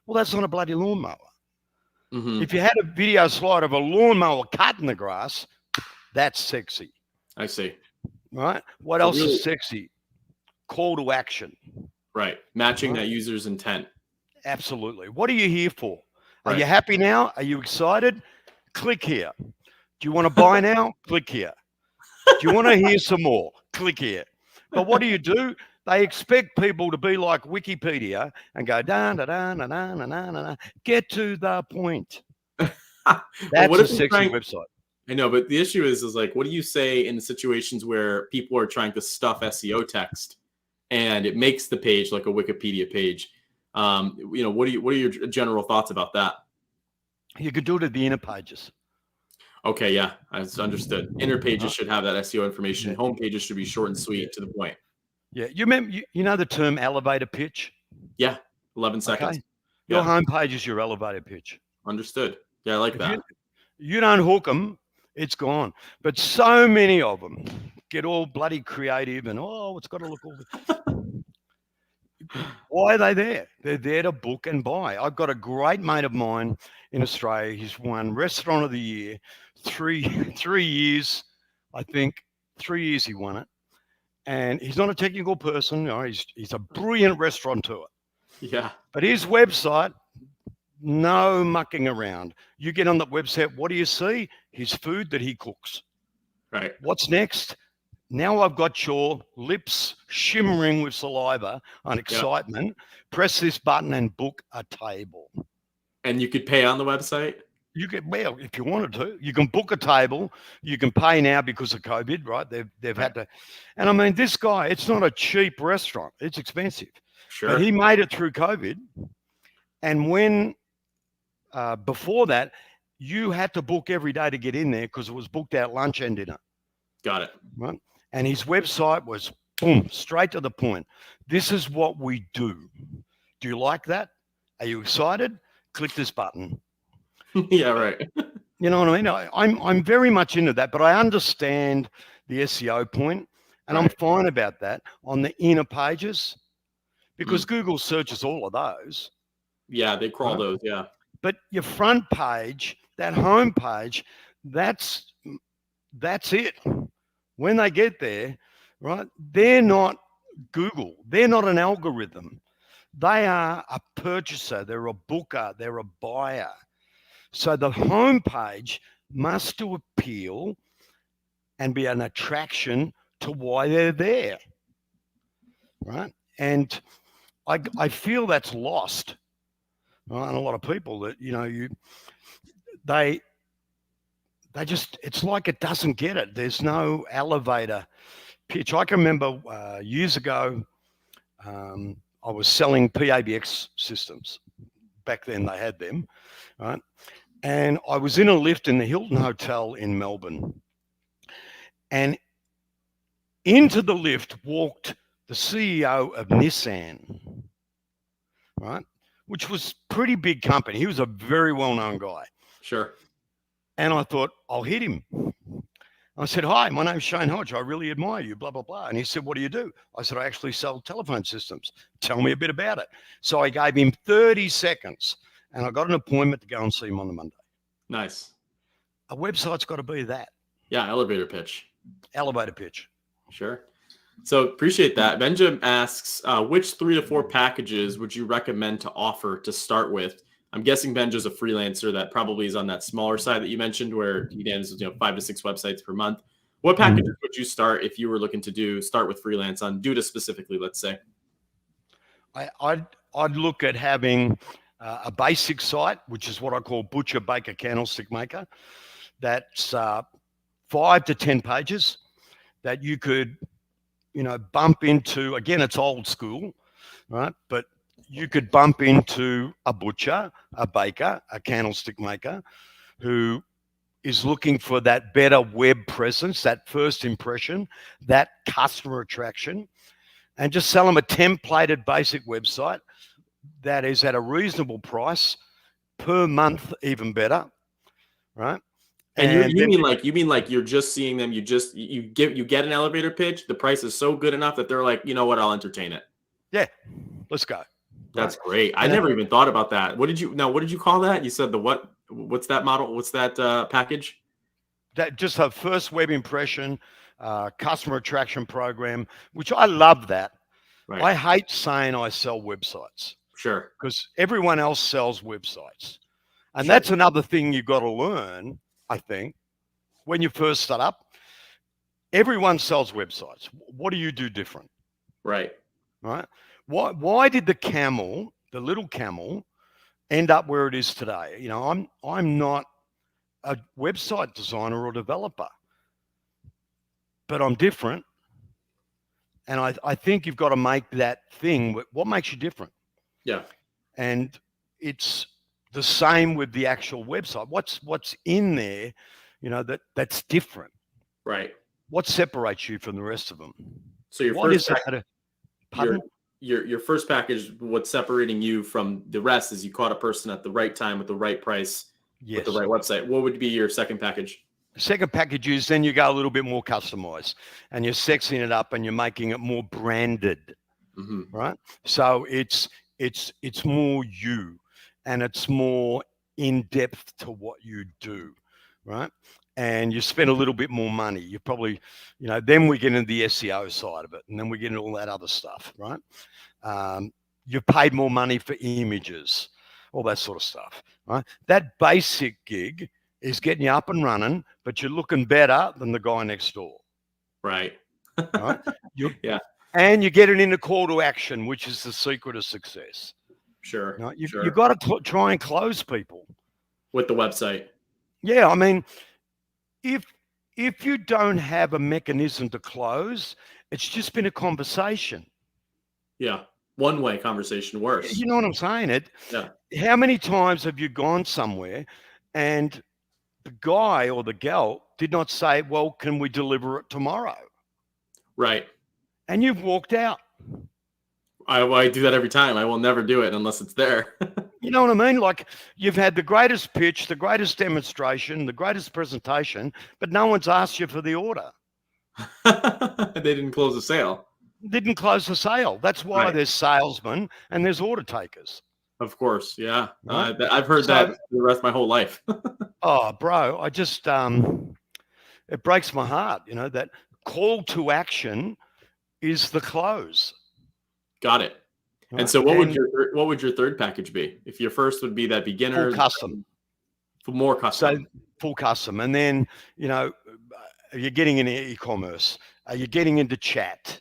Well, that's not a bloody lawnmower. Mm-hmm. If you had a video slide of a lawnmower cutting the grass, that's sexy. I see. Right? What else is sexy? Call to action. Right. Matching that user's intent. Absolutely. What are you here for? Are Right. you happy now? Are you excited? Click here. Do you want to buy now? Click here. Do you want to hear some more? Click here. But what do? They expect people to be like Wikipedia and go, da, da, da, da, da, da, da, da. Get to the point. That's a sexy website. I know, but the issue is like, what do you say in situations where people are trying to stuff SEO text and it makes the page like a Wikipedia page? What are your general thoughts about that? You could do it at the inner pages. Okay, yeah, I understood. Inner pages should have that SEO information. Home pages should be short and sweet to the point. Yeah, you remember, the term elevator pitch? Yeah, 11 seconds. Okay. Your home page is your elevator pitch. Understood. Yeah, I like that. You don't hook them, it's gone. But so many of them get all bloody creative and, it's got to look all... Why are they there? They're there to book and buy. I've got a great mate of mine in Australia. He's won Restaurant of the Year 3 years, I think. 3 years he won it. And he's not a technical person. He's a brilliant restaurateur. Yeah. But his website, no mucking around. You get on that website, what do you see? His food that he cooks. Right. What's next? Now I've got your lips shimmering with saliva on excitement. Yep. Press this button and book a table. And you could pay on the website? If you wanted to, you can book a table. You can pay now because of COVID, right? They've had to. And I mean, this guy, it's not a cheap restaurant. It's expensive. Sure. But he made it through COVID. And when, before that, you had to book every day to get in there because it was booked out lunch and dinner. Got it. Right. And his website was, boom, straight to the point. This is what we do. Do you like that? Are you excited? Click this button. Yeah, right. You know what I mean? I'm very much into that, but I understand the SEO point, and I'm fine about that on the inner pages because Google searches all of those. Yeah, they crawl those, yeah. But your front page, that home page, that's it. When they get there, right, they're not Google. They're not an algorithm. They are a purchaser. They're a booker. They're a buyer. So the home page must appeal and be an attraction to why they're there, right? And I feel that's lost, right? And a lot of people that, they just, it's like it doesn't get it. There's no elevator pitch. I can remember years ago, I was selling PABX systems. Back then they had them, right? And I was in a lift in the Hilton Hotel in Melbourne. And into the lift walked the CEO of Nissan, right? Which was a pretty big company. He was a very well-known guy. Sure. And I thought, I'll hit him. I said, hi, my name's Shane Hodge. I really admire you, blah, blah, blah. And he said, what do you do? I said, I actually sell telephone systems. Tell me a bit about it. So I gave him 30 seconds and I got an appointment to go and see him on the Monday. Nice. A website's got to be that. Yeah, elevator pitch. Elevator pitch. Sure. So appreciate that. Benjamin asks, which 3 to 4 packages would you recommend to offer to start with? I'm guessing Benja's a freelancer that probably is on that smaller side that you mentioned where he manages 5 to 6 websites per month. What packages would you start if you were looking to start with freelance on Duda specifically, let's say? I'd look at having a basic site, which is what I call butcher, baker, candlestick maker. That's 5 to 10 pages that you could, bump into. Again, it's old school, right? But you could bump into a butcher, a baker, a candlestick maker who is looking for that better web presence, that first impression, that customer attraction, and just sell them a templated basic website that is at a reasonable price per month, even better, right? And you mean like you're just seeing them, you get an elevator pitch, the price is so good enough that they're like, you know what, I'll entertain it. Yeah, let's go. That's great. I never even thought about that. What did you call that? You said the what? What's that model? What's that package? That just a first web impression, customer attraction program, which I love that. Right. I hate saying I sell websites. Sure. Because everyone else sells websites. And that's another thing you've got to learn, I think, when you first start up. Everyone sells websites. What do you do different? Right. Right. Why did the Camel, the little Camel, end up where it is today? I'm not a website designer or developer, but I'm different. And I think you've got to make that thing. What makes you different? Yeah. And it's the same with the actual website. What's in there, that's different. Right. What separates you from the rest of them? So your first package, what's separating you from the rest is you caught a person at the right time with the right price, with the right website. What would be your second package? The second package is then you go a little bit more customized and you're sexing it up and you're making it more branded, right? So it's more you and it's more in depth to what you do, right? And you spend a little bit more money. You probably, then we get into the SEO side of it and then we get into all that other stuff, right? You've paid more money for images, all that sort of stuff, right? That basic gig is getting you up and running, but you're looking better than the guy next door. Right. Right? Yeah. And you get it into call to action, which is the secret of success. Sure. Right? You've got to try and close people. With the website. Yeah. I mean, if you don't have a mechanism to close, it's just been a conversation. Yeah. One-way conversation worse. You know what I'm saying? How many times have you gone somewhere and the guy or the gal did not say, well, can we deliver it tomorrow? Right. And you've walked out. I do that every time. I will never do it unless it's there. You know what I mean? Like you've had the greatest pitch, the greatest demonstration, the greatest presentation, but no one's asked you for the order. They didn't close the sale. Didn't close the sale. That's why there's salesmen and there's order takers. Of course, yeah. Right? I've heard that the rest of my whole life. Oh, bro, I just it breaks my heart. That call to action is the close. Got it. Right. And so, what would your third package be? If your first would be that beginner, full custom, more custom, so full custom, and then you're getting into e-commerce. Are you getting into chat?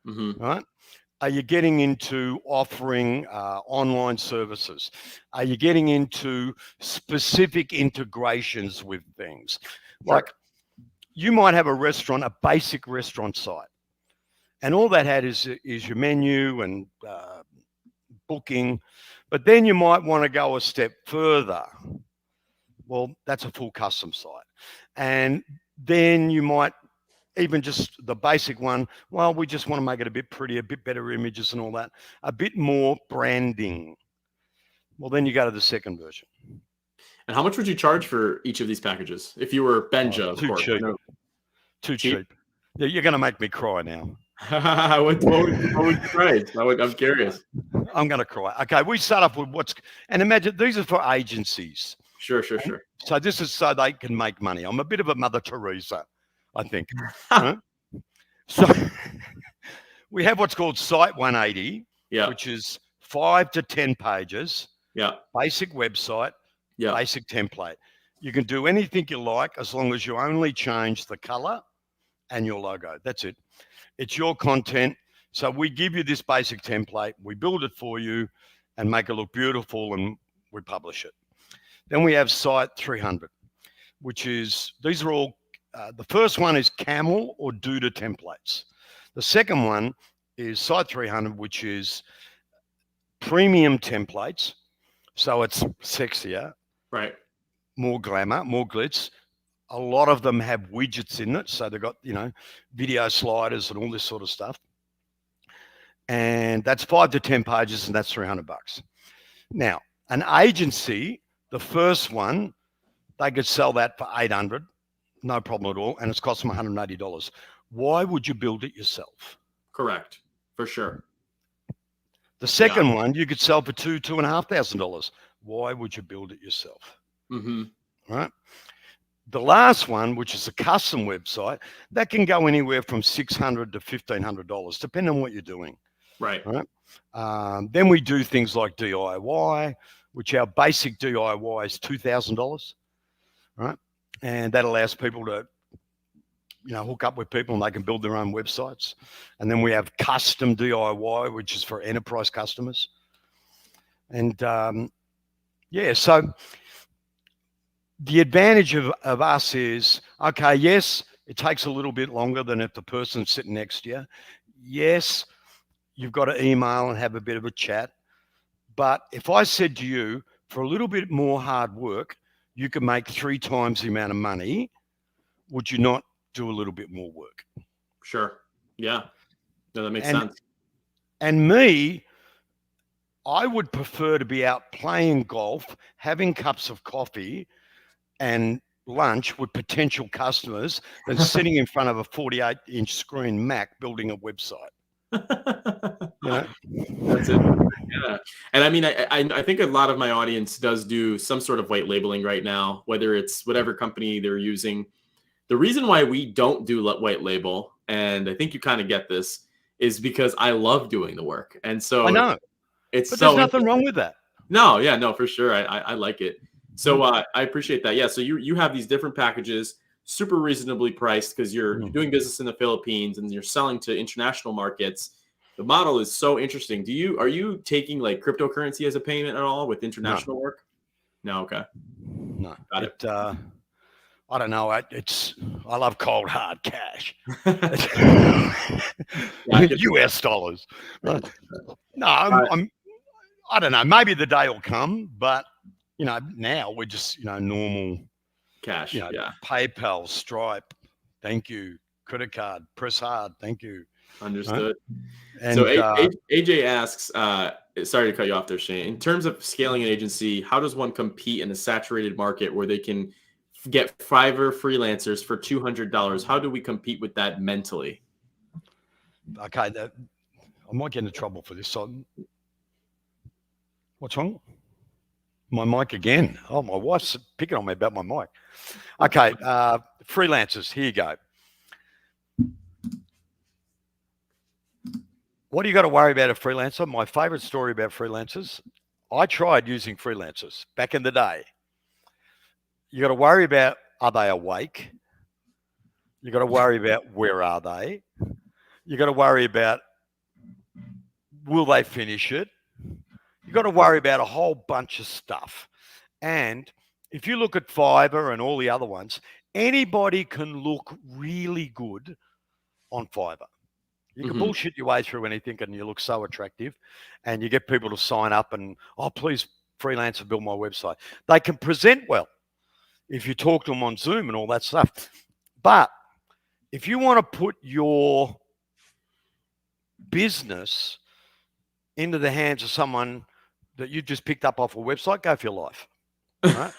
Right? Are you getting into offering online services? Are you getting into specific integrations with things? Sure. Like you might have a basic restaurant site, and all that had is your menu and booking, but then you might want to go a step further. Well, that's a full custom site. And then you might even just the basic one, well, we just want to make it a bit prettier, a bit better images and all that, a bit more branding. Well, then you go to the second version. And how much would you charge for each of these packages? If you were Benja, of course. Cheap. Too cheap. You're going to make me cry now. what would you price? I'm curious. I'm going to cry. Okay, we start off with and imagine these are for agencies. Sure. So this is so they can make money. I'm a bit of a Mother Teresa, I think. Right? So we have what's called Site 180, which is 5 to 10 pages. Yeah. Basic website. Yeah. Basic template. You can do anything you like as long as you only change the color and your logo. That's it. It's your content. So we give you this basic template. We build it for you and make it look beautiful, and we publish it. Then we have Site 300, which is, these are all, the first one is Camel or Duda templates. The second one is Site 300, which is premium templates. So it's sexier. Right. More glamour, more glitz. A lot of them have widgets in it. So they've got, video sliders and all this sort of stuff. And that's 5 to 10 pages, and that's $300. Now, an agency, the first one, they could sell that for $800, no problem at all, and it's cost them $180. Why would you build it yourself? Correct, for sure. The second one, you could sell for $2,500. Why would you build it yourself? Mm-hmm. Right. The last one, which is a custom website, that can go anywhere from $600 to $1,500, depending on what you're doing. Right. Then we do things like DIY, which our basic DIY is $2,000, right? And that allows people to, hook up with people and they can build their own websites. And then we have custom DIY, which is for enterprise customers. And so the advantage of us is, okay, yes, it takes a little bit longer than if the person's sitting next to you. Yes, you've got to email and have a bit of a chat. But if I said to you, for a little bit more hard work, you can make 3 times the amount of money, would you not do a little bit more work? Sure. Yeah. No, that makes sense. And me, I would prefer to be out playing golf, having cups of coffee and lunch with potential customers than sitting in front of a 48-inch screen Mac building a website. That's it. Yeah. And I mean, I think a lot of my audience does do some sort of white labeling right now, whether it's whatever company they're using. The reason why we don't do white label, and I think you kind of get this, is because I love doing the work. And so I know but there's nothing wrong with that. No, for sure. I like it. So I appreciate that. Yeah. So you have these different packages, super reasonably priced because you're doing business in the Philippines and you're selling to international markets. The model is so interesting. Are you taking like cryptocurrency as a payment at all with international work? No. Okay. No. Got it. I don't know. I love cold hard cash. US dollars. No, I don't know. Maybe the day will come, but now we're just normal cash. PayPal, Stripe, thank you. Credit card, press hard, thank you. Understood. Right? And, so AJ asks, sorry to cut you off there, Shane. In terms of scaling an agency, how does one compete in a saturated market where they can get Fiverr freelancers for $200? How do we compete with that mentally? Okay, I might get into trouble for this. So, what's wrong? My mic again. Oh, my wife's picking on me about my mic. Okay, freelancers, here you go. What do you got to worry about a freelancer? My favorite story about freelancers, I tried using freelancers back in the day. You got to worry about, are they awake? You got to worry about, where are they? You got to worry about, will they finish it? You got to worry about a whole bunch of stuff. And if you look at Fiverr and all the other ones, anybody can look really good on Fiverr. You can bullshit your way through anything and you look so attractive and you get people to sign up and, oh, please, freelancer, build my website. They can present well if you talk to them on Zoom and all that stuff. But if you want to put your business into the hands of someone that you just picked up off a website, go for your life. Right?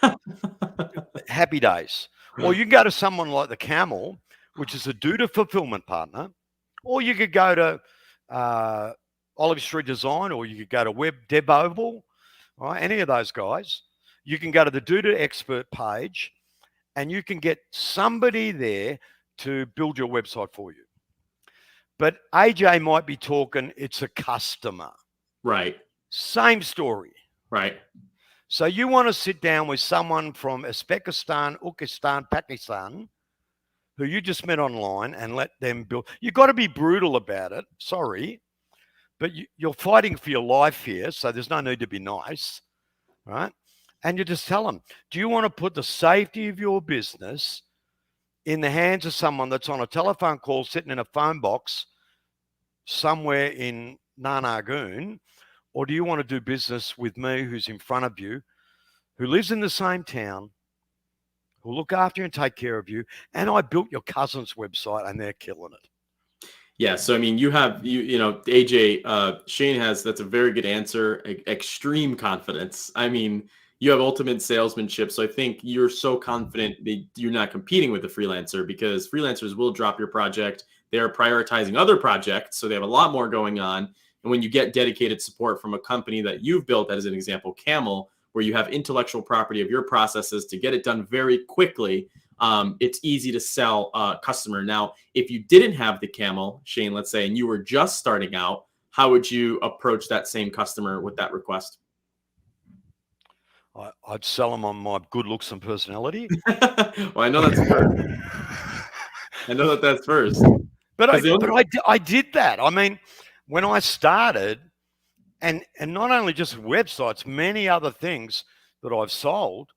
Happy days. Or you can go to someone like the Camel, which is a Duda fulfillment partner, or you could go to Olive Street Design, or you could go to Web Dev Oval, right? Any of those guys. You can go to the Duda expert page, and you can get somebody there to build your website for you. But AJ might be talking, it's a customer. Right. Same story. Right. So you want to sit down with someone from Uzbekistan, Pakistan, who you just met online, and let them build. You've got to be brutal about it. Sorry. But you're fighting for your life here, so there's no need to be nice, right? And you just tell them, do you want to put the safety of your business in the hands of someone that's on a telephone call sitting in a phone box somewhere in Nanagoon, or do you want to do business with me, who's in front of you, who lives in the same town, who'll look after you and take care of you, and I built your cousin's website and they're killing it? Yeah, so I mean, you know, AJ, Shane has, that's a very good answer. Extreme confidence. I mean, you have ultimate salesmanship. So I think you're so confident that you're not competing with a freelancer, because freelancers will drop your project. They are prioritizing other projects, so they have a lot more going on. And when you get dedicated support from a company that you've built, as an example, Camel, where you have intellectual property of your processes to get it done very quickly, it's easy to sell a customer. Now, if you didn't have the Camel, Shane, let's say, and you were just starting out, how would you approach that same customer with that request? I'd sell them on my good looks and personality. Well, I know that's first. I know that's first. But I did that. I mean, when I started, and not only just websites, many other things that I've sold,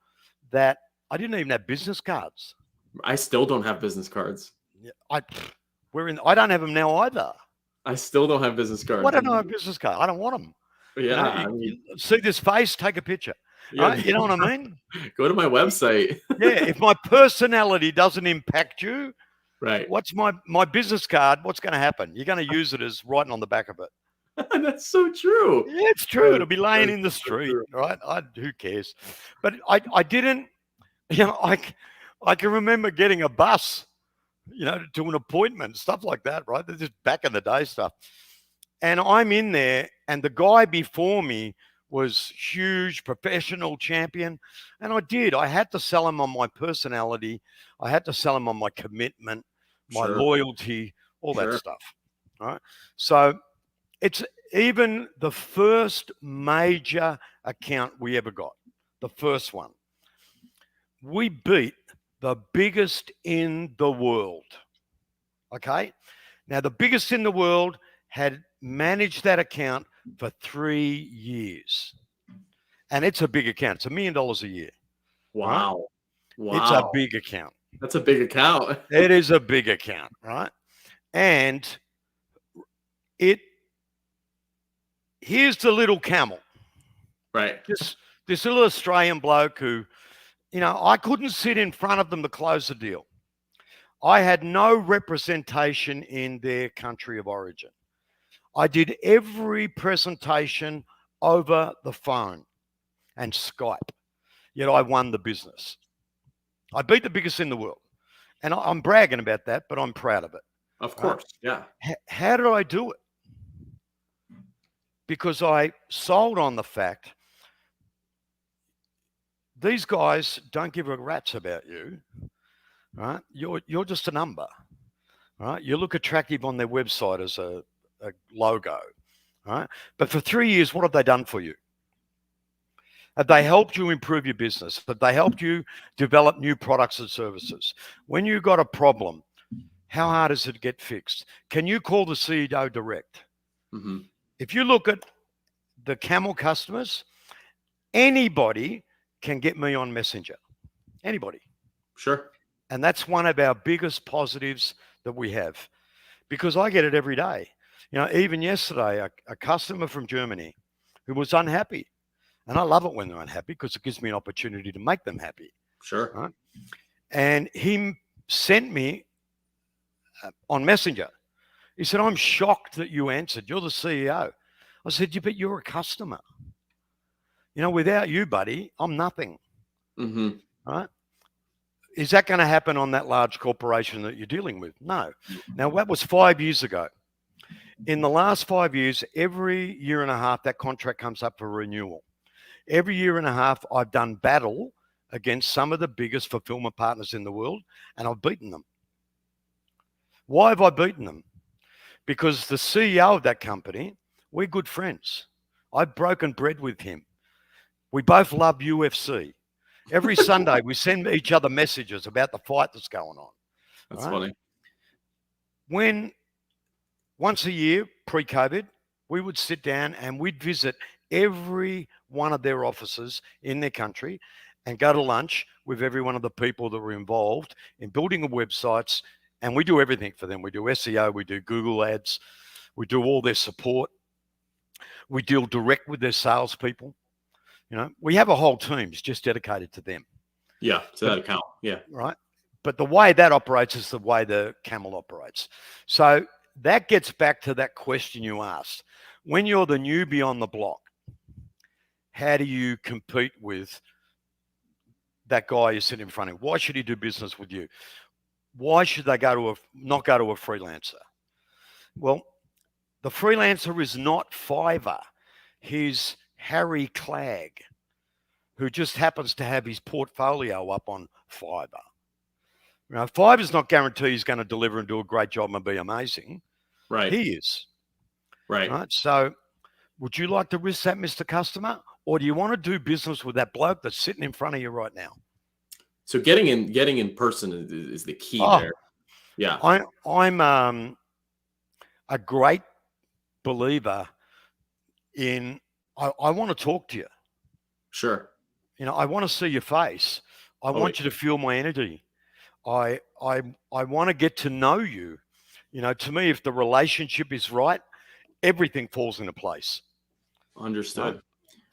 that I didn't even have business cards. I still don't have business cards. I don't have them now either. I still don't have business cards. Why don't I have business cards? I don't want them. Yeah. You see this face, take a picture. Yeah. Right? You know what I mean? Go to my website. Yeah. If my personality doesn't impact you, right. What's my business card? What's going to happen? You're going to use it as writing on the back of it. That's so true. Yeah, it's true. It'll be laying in the street, right? Who cares? But I didn't, you know, I can remember getting a bus, you know, to an appointment, stuff like that, right? This is back in the day stuff. And I'm in there, and the guy before me was huge, professional champion. And I had to sell him on my personality. I had to sell him on my commitment, my loyalty, all that stuff, right? So it's even the first major account we ever got, the first one. We beat the biggest in the world, okay? Now, the biggest in the world had managed that account for 3 years. And it's a big account. It's $1 million a year. Wow. Right? Wow. It's a big account. That's a big account. It is a big account, right? And here's the little Camel. Right. This little Australian bloke who, you know, I couldn't sit in front of them to close the deal. I had no representation in their country of origin. I did every presentation over the phone and Skype, yet I won the business. I beat the biggest in the world. And I'm bragging about that, but I'm proud of it. Of course, yeah. How did I do it? Because I sold on the fact these guys don't give a rat's about you, right? You're just a number, right? You look attractive on their website as a logo, right? But for 3 years, what have they done for you? Have they helped you improve your business? Have they helped you develop new products and services? When you got a problem, how hard is it to get fixed? Can you call the CEO direct? Mm-hmm. If you look at the Camel customers, anybody can get me on Messenger. Anybody. Sure. And that's one of our biggest positives that we have, because I get it every day. You know, even yesterday, a customer from Germany who was unhappy. And I love it when they're unhappy because it gives me an opportunity to make them happy. Sure. Right? And he sent me on Messenger. He said, I'm shocked that you answered. You're the CEO. I said, yeah, but you're a customer. You know, without you, buddy, I'm nothing. Mm-hmm. Right? Is that going to happen on that large corporation that you're dealing with? No. Now, that was 5 years ago. In the last 5 years, every year and a half, that contract comes up for renewal. Every year and a half, I've done battle against some of the biggest fulfillment partners in the world, and I've beaten them. Why have I beaten them? Because the CEO of that company, we're good friends. I've broken bread with him. We both love UFC. Every Sunday, we send each other messages about the fight that's going on. That's funny. When once a year, pre-COVID, we would sit down and we'd visit every one of their offices in their country and go to lunch with every one of the people that were involved in building the websites. And we do everything for them. We do SEO, we do Google ads, we do all their support. We deal direct with their salespeople. You know, we have a whole team just dedicated to them. Yeah, to that account. Yeah. Right. But the way that operates is the way the Camel operates. So that gets back to that question you asked. When you're the newbie on the block, how do you compete with that guy you're sitting in front of? Why should he do business with you? Why should they not go to a freelancer? Well, the freelancer is not Fiverr. He's Harry Clegg, who just happens to have his portfolio up on Fiverr. You know, Fiverr's not guaranteed he's going to deliver and do a great job and be amazing. Right. He is. Right. So would you like to risk that, Mr. Customer? Or do you want to do business with that bloke that's sitting in front of you right now? So getting in person is the key there. Yeah. I'm a great believer in, I want to talk to you. Sure. You know, I want to see your face. I want you to feel my energy. I want to get to know you. You know, to me, if the relationship is right, everything falls into place. Understood. Right?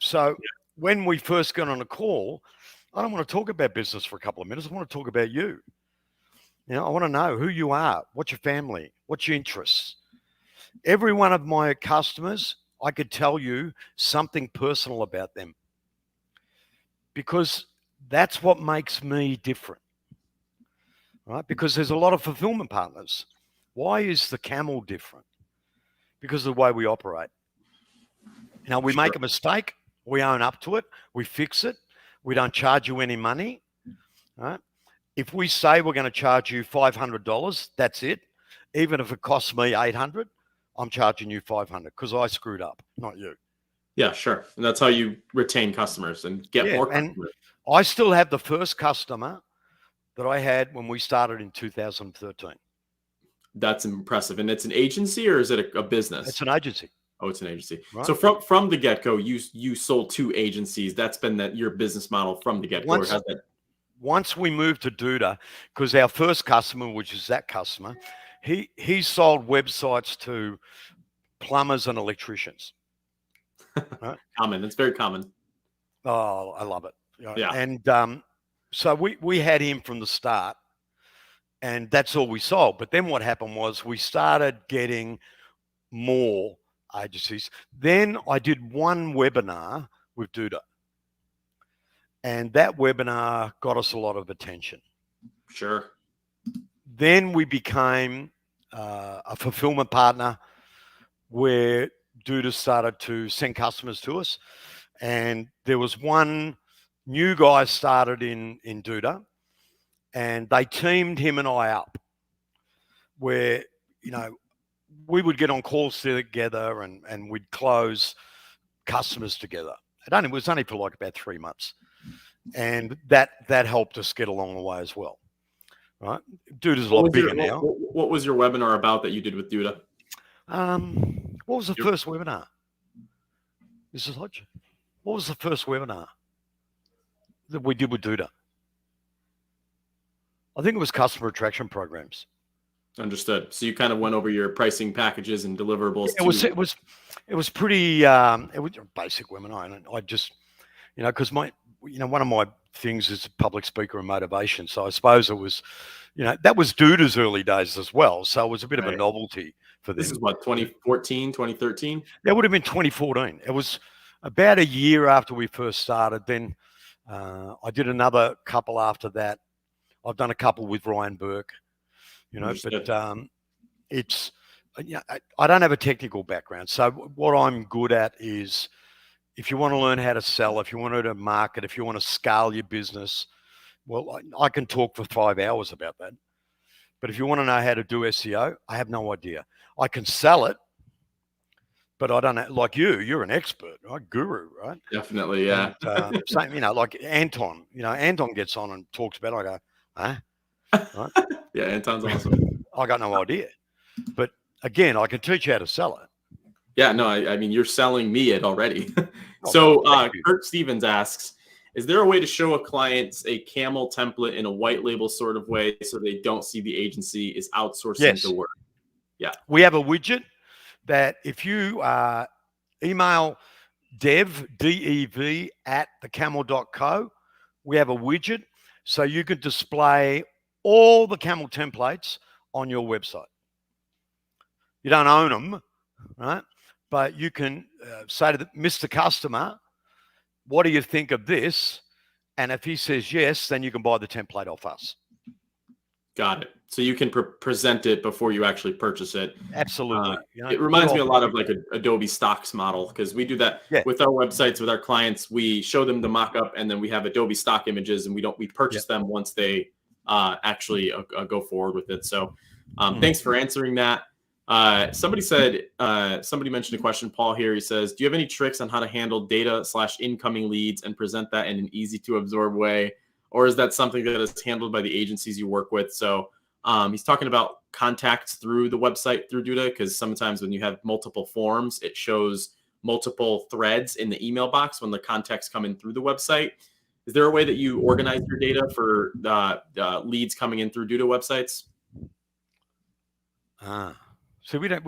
So when we first got on a call, I don't want to talk about business for a couple of minutes. I want to talk about you. You know, I want to know who you are, what's your family, what's your interests. Every one of my customers, I could tell you something personal about them, because that's what makes me different, right? Because there's a lot of fulfillment partners. Why is the Camel different? Because of the way we operate. Now, we make a mistake, we own up to it, we fix it, we don't charge you any money, right? If we say we're going to charge you $500, that's it. Even if it costs me $800, I'm charging you $500 because I screwed up, not you. Yeah, sure. And that's how you retain customers and get more customers. And I still have the first customer that I had when we started in 2013. That's impressive. And it's an agency, or is it a business? It's an agency. Oh, it's an agency. Right. So from the get-go, you sold to agencies. That's been your business model from the get-go. Once we moved to Duda, because our first customer, which is that customer, he sold websites to plumbers and electricians. Right? Common. It's very common. Oh, I love it. Yeah. And so we had him from the start, and that's all we sold. But then what happened was we started getting more agencies. Then I did one webinar with Duda, and that webinar got us a lot of attention. Sure. Then we became a fulfillment partner where Duda started to send customers to us. And there was one new guy started in Duda, and they teamed him and I up where, you know, we would get on calls together and we'd close customers together. It was only for like about 3 months. And that helped us get along the way as well. Right? Duda's a lot bigger now. What was your webinar about that you did with Duda? What was the first webinar? Mrs. Hodge? What was the first webinar that we did with Duda? I think it was customer attraction programs. Understood. So you kind of went over your pricing packages and deliverables. It was pretty. It was a basic webinar, and I just, you know, because one of my things is public speaker and motivation. So I suppose it was, you know, that was Duda's early days as well. So it was a bit of a novelty for them. This is what, 2014, 2013? That would have been 2014. It was about a year after we first started. Then I did another couple after that. I've done a couple with Ryan Burke, you know, Understood. but it's, yeah, I don't have a technical background. So what I'm good at is, if you want to learn how to sell, if you want to market, if you want to scale your business, well, I can talk for 5 hours about that. But if you want to know how to do SEO, I have no idea. I can sell it, but I don't know. Like you're an expert, right? Guru, right? Definitely, yeah. And, same, you know, like Anton. You know, Anton gets on and talks about it. I go, huh? Right? Yeah, Anton's awesome. I got no idea. But again, I can teach you how to sell it. Yeah, no, I mean, you're selling me it already. Oh, So thank you. Kurt Stevens asks, is there a way to show a client a Camel template in a white label sort of way so they don't see the agency is outsourcing Yes. the work? Yeah. We have a widget that if you email dev, D-E-V, at thecamel.co, we have a widget so you can display all the Camel templates on your website. You don't own them, right? But you can say to Mr. Customer, what do you think of this? And if he says yes, then you can buy the template off us. Got it. So you can present it before you actually purchase it. Absolutely. You know, it reminds me a lot of like an Adobe Stocks model, because we do that with our websites, with our clients. We show them the mock-up, and then we have Adobe stock images, and we purchase them once they actually go forward with it. So thanks for answering that. Somebody mentioned a question, Paul, here. He says, do you have any tricks on how to handle data/incoming leads and present that in an easy to absorb way? Or is that something that is handled by the agencies you work with? So he's talking about contacts through the website through Duda, because sometimes when you have multiple forms, it shows multiple threads in the email box when the contacts come in through the website. Is there a way that you organize your data for leads coming in through Duda websites? So we don't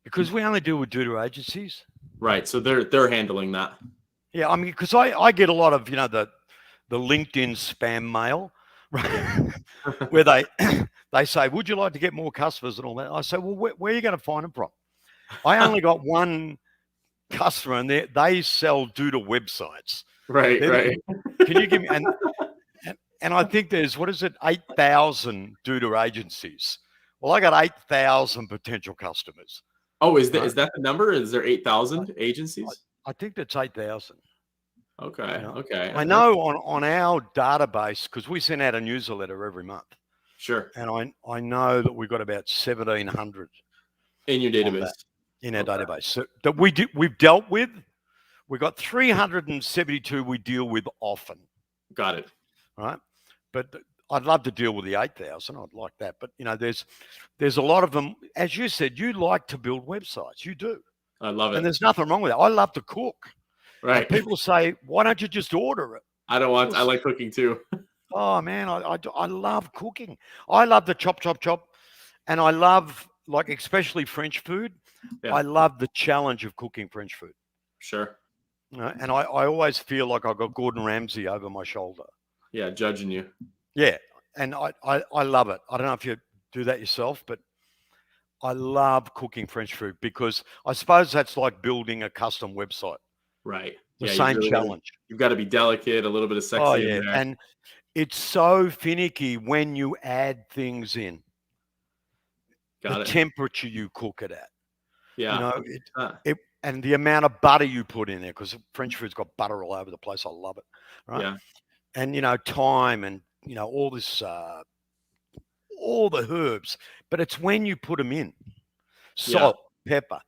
because we only deal with Duda agencies. Right. So they're handling that. Yeah, I mean, because I get a lot of, you know, the LinkedIn spam mail, right? Where they say, would you like to get more customers and all that? I say, well, where are you going to find them from? I only got one customer, and they sell Duda websites. Right. Can you give me, and I think there's, 8,000 Duda agencies. Well, I got 8,000 potential customers. Oh, is that the number? Is there 8,000 agencies? I think that's 8,000. Okay. You know? Okay. I know on our database, because we send out a newsletter every month. Sure. And I know that we've got about 1,700 in your database. In our database. So that we've dealt with. We've got 372 we deal with often. Got it. Right. But I'd love to deal with the 8,000. I'd like that. But you know, there's a lot of them. As you said, you like to build websites. You do. I love it. And the's nothing wrong with that. I love to cook. Right. And people say, why don't you just order it? I like cooking too. Oh man, I love cooking. I love the chop. And I love, like, especially French food. Yeah. I love the challenge of cooking French food. Sure. You know, and I always feel like I've got Gordon Ramsay over my shoulder. Yeah, judging you. Yeah. And I love it. I don't know if you do that yourself, but I love cooking French food, because I suppose that's like building a custom website. Right. The same challenge. You've got to be delicate, a little bit of sexy in there. And it's so finicky when you add things in. The temperature you cook it at. Yeah. You know, and the amount of butter you put in there, because French food's got butter all over the place. I love it. Right. Yeah. And, you know, thyme and, you know, all this, all the herbs, but it's when you put them in. Salt, pepper.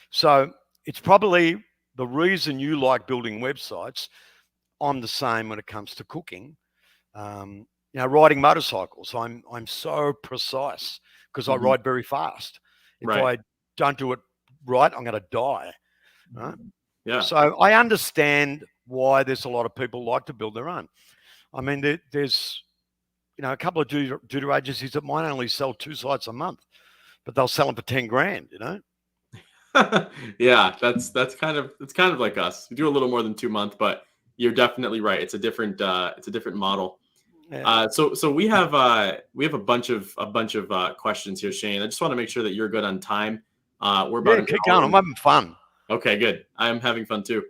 So it's probably the reason you like building websites. I'm the same when it comes to cooking. You know, riding motorcycles, I'm so precise because I ride very fast. If I don't do it right, I'm going to die. Right? Yeah. So I understand why there's a lot of people like to build their own. I mean, there's, you know, a couple of Duda agencies that might only sell 2 sites a month, but they'll sell them for 10 grand, you know? Yeah, it's kind of like us. We do a little more than 2 months, but you're definitely right. It's a different model. Yeah. So we have a bunch of questions here, Shane. I just want to make sure that you're good on time. We're about keep going. I'm having fun. Okay, good. I'm having fun too.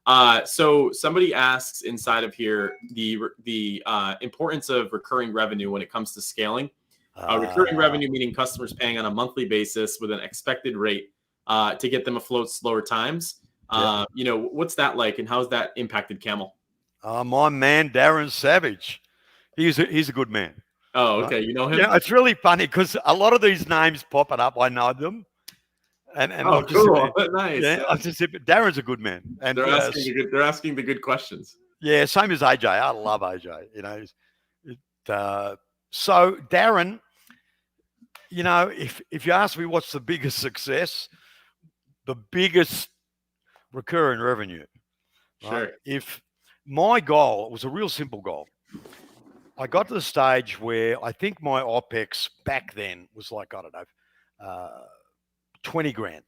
So somebody asks inside of here the importance of recurring revenue when it comes to scaling. Recurring revenue meaning customers paying on a monthly basis with an expected rate to get them afloat slower times. You know, what's that like, and how's that impacted Camel? My man, Darren Savage. He's a good man. Oh, okay. Right? You know him? Yeah, it's really funny because a lot of these names popping up, I know them. And oh, cool. Nice. Yeah, I just said, Darren's a good man. And they're asking the good questions. Yeah, same as AJ. I love AJ. You know, so Darren, you know, if you ask me what's the biggest success, the biggest recurring revenue. Right? Sure. If my goal, it was a real simple goal. I got to the stage where I think my OPEX back then was like, I don't know, 20 grand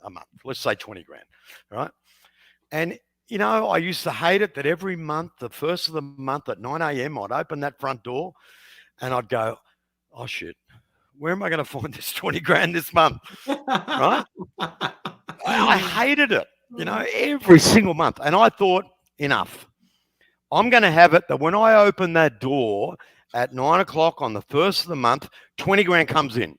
a month. Let's say 20 grand, right? And, you know, I used to hate it that every month, the first of the month at 9 a.m., I'd open that front door and I'd go, oh, shit, where am I going to find this 20 grand this month, right? I hated it, you know, every single month. And I thought, enough. I'm going to have it that when I open that door at 9 o'clock on the first of the month, 20 grand comes in.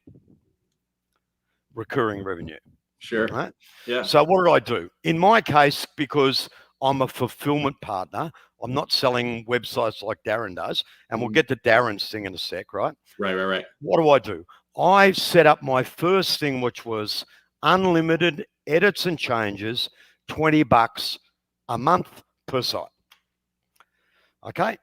Recurring revenue. Sure. Right? Yeah. So what did I do? In my case, because I'm a fulfillment partner, I'm not selling websites like Darren does. And we'll get to Darren's thing in a sec, right? Right. What do? I set up my first thing, which was unlimited edits and changes, $20 a month per site. Okay.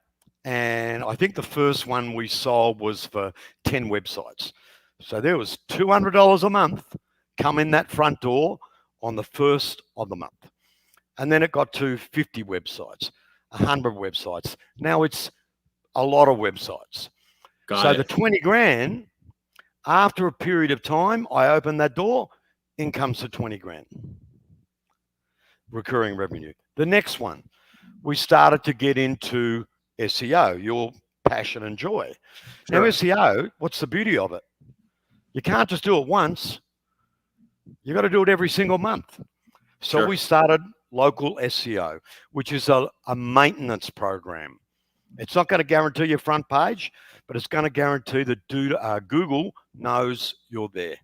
And I think the first one we sold was for 10 websites. So there was $200 a month come in that front door on the first of the month. And then it got to 50 websites, 100 websites. Now it's a lot of websites. So the 20 grand, after a period of time, I opened that door, in comes the 20 grand. Recurring revenue. The next one, we started to get into SEO, your passion and joy. Sure. Now SEO, what's the beauty of it? You can't just do it once. You got to do it every single month. So we started local SEO, which is a maintenance program. It's not going to guarantee your front page, but it's going to guarantee that Google knows you're there.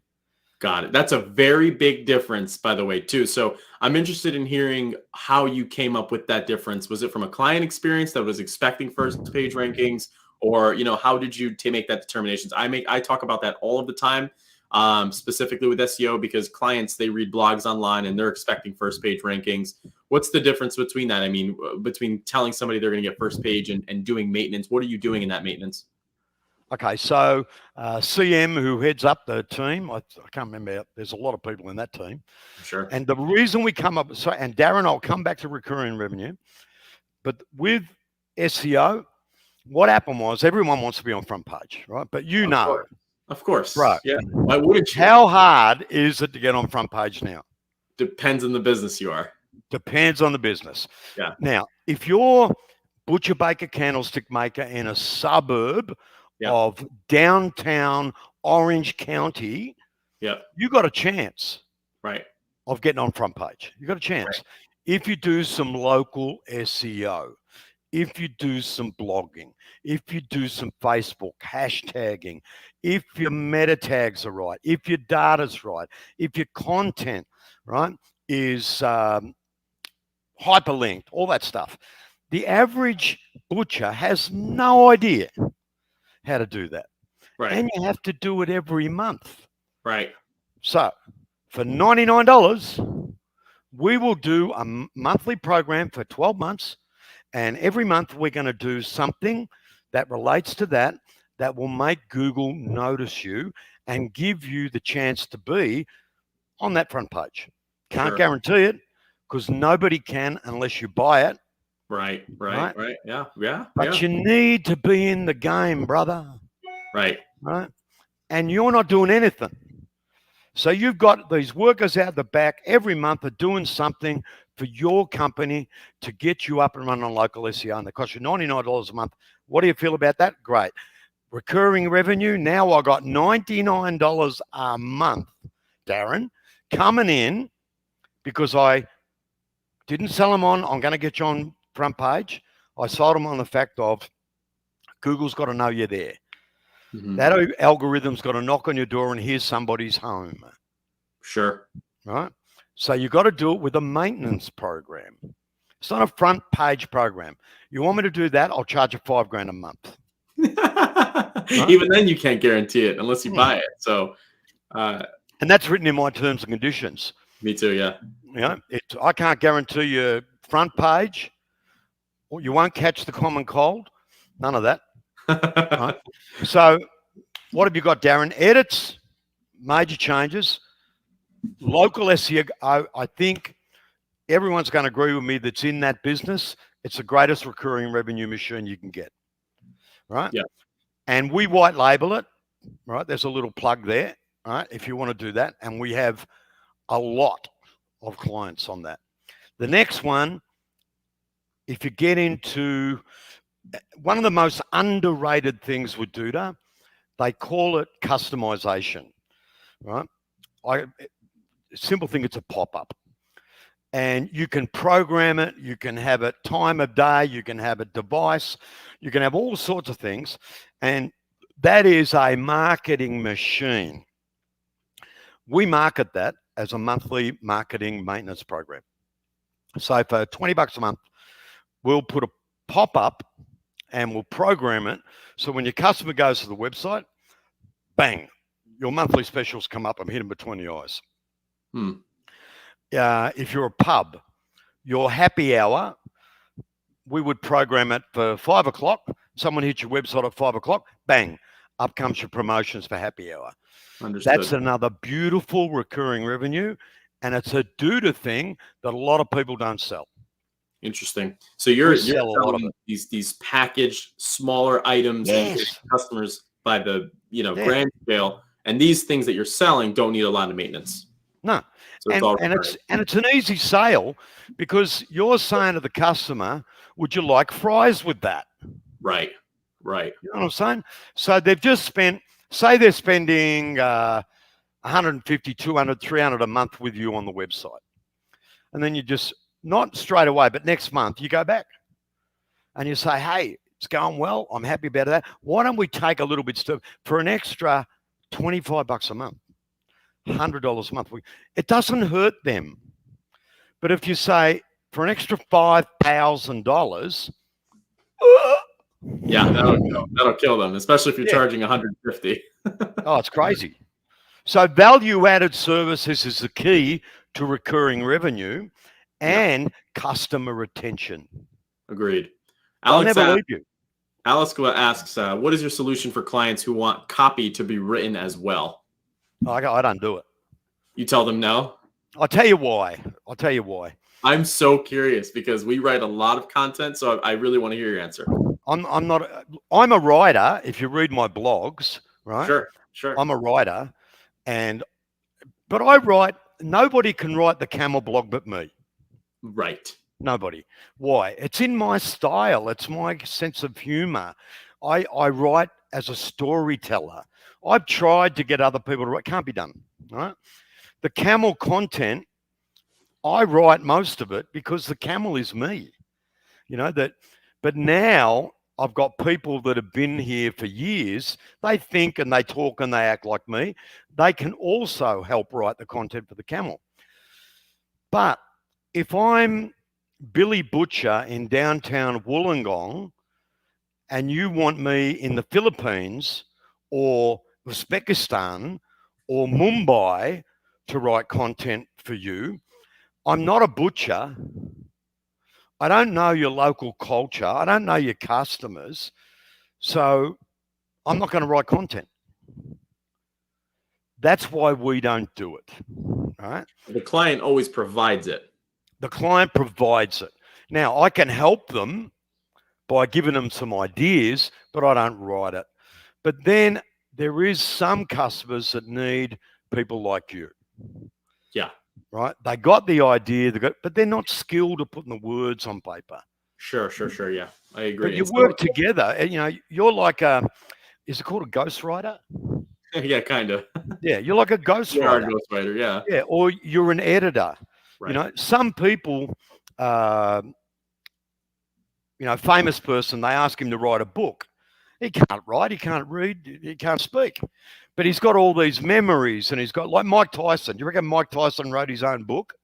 Got it. That's a very big difference, by the way, too. So I'm interested in hearing how you came up with that difference. Was it from a client experience that was expecting first page rankings, or, you know, how did you make that determination? I talk about that all of the time, specifically with SEO, because clients, they read blogs online and they're expecting first page rankings. What's the difference between that? I mean, between telling somebody they're going to get first page and doing maintenance. What are you doing in that maintenance? Okay, so CM, who heads up the team, I can't remember, there's a lot of people in that team. Sure. And the reason we come up, and Darren, I'll come back to recurring revenue, but with SEO, what happened was everyone wants to be on front page, right? But you know. Of course. Right. Yeah. Why wouldn't you? How hard is it to get on front page now? Depends on the business you are. Depends on the business. Yeah. Now, if you're butcher, baker, candlestick maker in a suburb of downtown Orange County, you got a chance of getting on front page. You got a chance. Right. If you do some local SEO, if you do some blogging, if you do some Facebook hashtagging, if your meta tags are right, if your data's right, if your content, right, is hyperlinked, all that stuff. The average butcher has no idea how to do that. Right. And you have to do it every month. Right. So for $99, we will do a monthly program for 12 months. And every month we're going to do something that relates to that will make Google notice you and give you the chance to be on that front page. Can't guarantee it because nobody can unless you buy it. Right. Yeah. But you need to be in the game, brother. Right. And you're not doing anything. So you've got these workers out the back every month are doing something for your company to get you up and running on local SEO, and they cost you $99 a month. What do you feel about that? Great. Recurring revenue. Now I got $99 a month, Darren, coming in because I Didn't sell them on, I'm going to get you on front page. I sold them on the fact of Google's got to know you're there. Mm-hmm. That algorithm's got to knock on your door and here's somebody's home. Sure. Right? So you got to do it with a maintenance program. It's not a front page program. You want me to do that? I'll charge you $5,000 a month. Right? Even then, you can't guarantee it unless you buy it. So, and that's written in my terms and conditions. Me too. Yeah. You know, I can't guarantee you front page, or you won't catch the common cold. None of that. Right? So, what have you got, Darren? Edits, major changes, local SEO. I think everyone's going to agree with me that's in that business. It's the greatest recurring revenue machine you can get. Right? Yeah. And we white label it. Right? There's a little plug there. Right? If you want to do that, and we have a lot of clients on that. The next one, if you get into one of the most underrated things with Duda, they call it customization, right? Simple thing, it's a pop-up. And you can program it, you can have it time of day, you can have a device, you can have all sorts of things. And that is a marketing machine. We market that as a monthly marketing maintenance program. So for $20 a month, we'll put a pop-up and we'll program it. So when your customer goes to the website, bang, your monthly specials come up and hit them between the eyes. If you're a pub, your happy hour, we would program it for 5 o'clock. Someone hits your website at 5 o'clock, bang, up comes your promotions for happy hour. Understood. That's another beautiful recurring revenue. And it's a Duda thing that a lot of people don't sell. Interesting. So you're selling these packaged smaller items and customers by the grand scale, and these things that you're selling don't need a lot of maintenance. No. So it's an easy sale because you're saying to the customer, would you like fries with that? Right. You know what I'm saying? So they've just spent, say they're spending 150, 200, 300 a month with you on the website. And then you just, not straight away, but next month you go back and you say, hey, it's going well. I'm happy about that. Why don't we take a little bit for an extra $25 a month, $100 a month? It doesn't hurt them. But if you say for an extra $5,000, yeah, that'll kill them, especially if you're charging 150. Oh, it's crazy. So value-added services is the key to recurring revenue and customer retention. Agreed. I'll never leave you. Alice asks, what is your solution for clients who want copy to be written as well? I don't do it. You tell them no? I'll tell you why. I'm so curious because we write a lot of content, so I really want to hear your answer. I'm a writer. If you read my blogs, right? Sure. I'm a writer, but I write. Nobody can write the Camel blog but me. Right. Nobody. Why? It's in my style. It's my sense of humor. I write as a storyteller. I've tried to get other people to write. Can't be done. Right? The Camel content, I write most of it because the Camel is me. But now I've got people that have been here for years. They think and they talk and they act like me. They can also help write the content for the Camel. But if I'm Billy Butcher in downtown Wollongong and you want me in the Philippines or Uzbekistan or Mumbai to write content for you, I'm not a butcher. I don't know your local culture. I don't know your customers. So I'm not going to write content. That's why we don't do it. Right? The client always provides it. The client provides it. Now, I can help them by giving them some ideas, but I don't write it. But then there is some customers that need people like you. Yeah. Right? They got the idea, but they're not skilled at putting the words on paper. Sure. Yeah, I agree. But you work together. And, you're like is it called a ghostwriter? Yeah, kind of. Yeah, you're like a ghostwriter. You are a ghostwriter, yeah. Yeah, or you're an editor. Right. Some people famous person, they ask him to write a book. He can't write, he can't read, he can't speak. But he's got all these memories, and he's got, like Mike Tyson. Do you reckon Mike Tyson wrote his own book?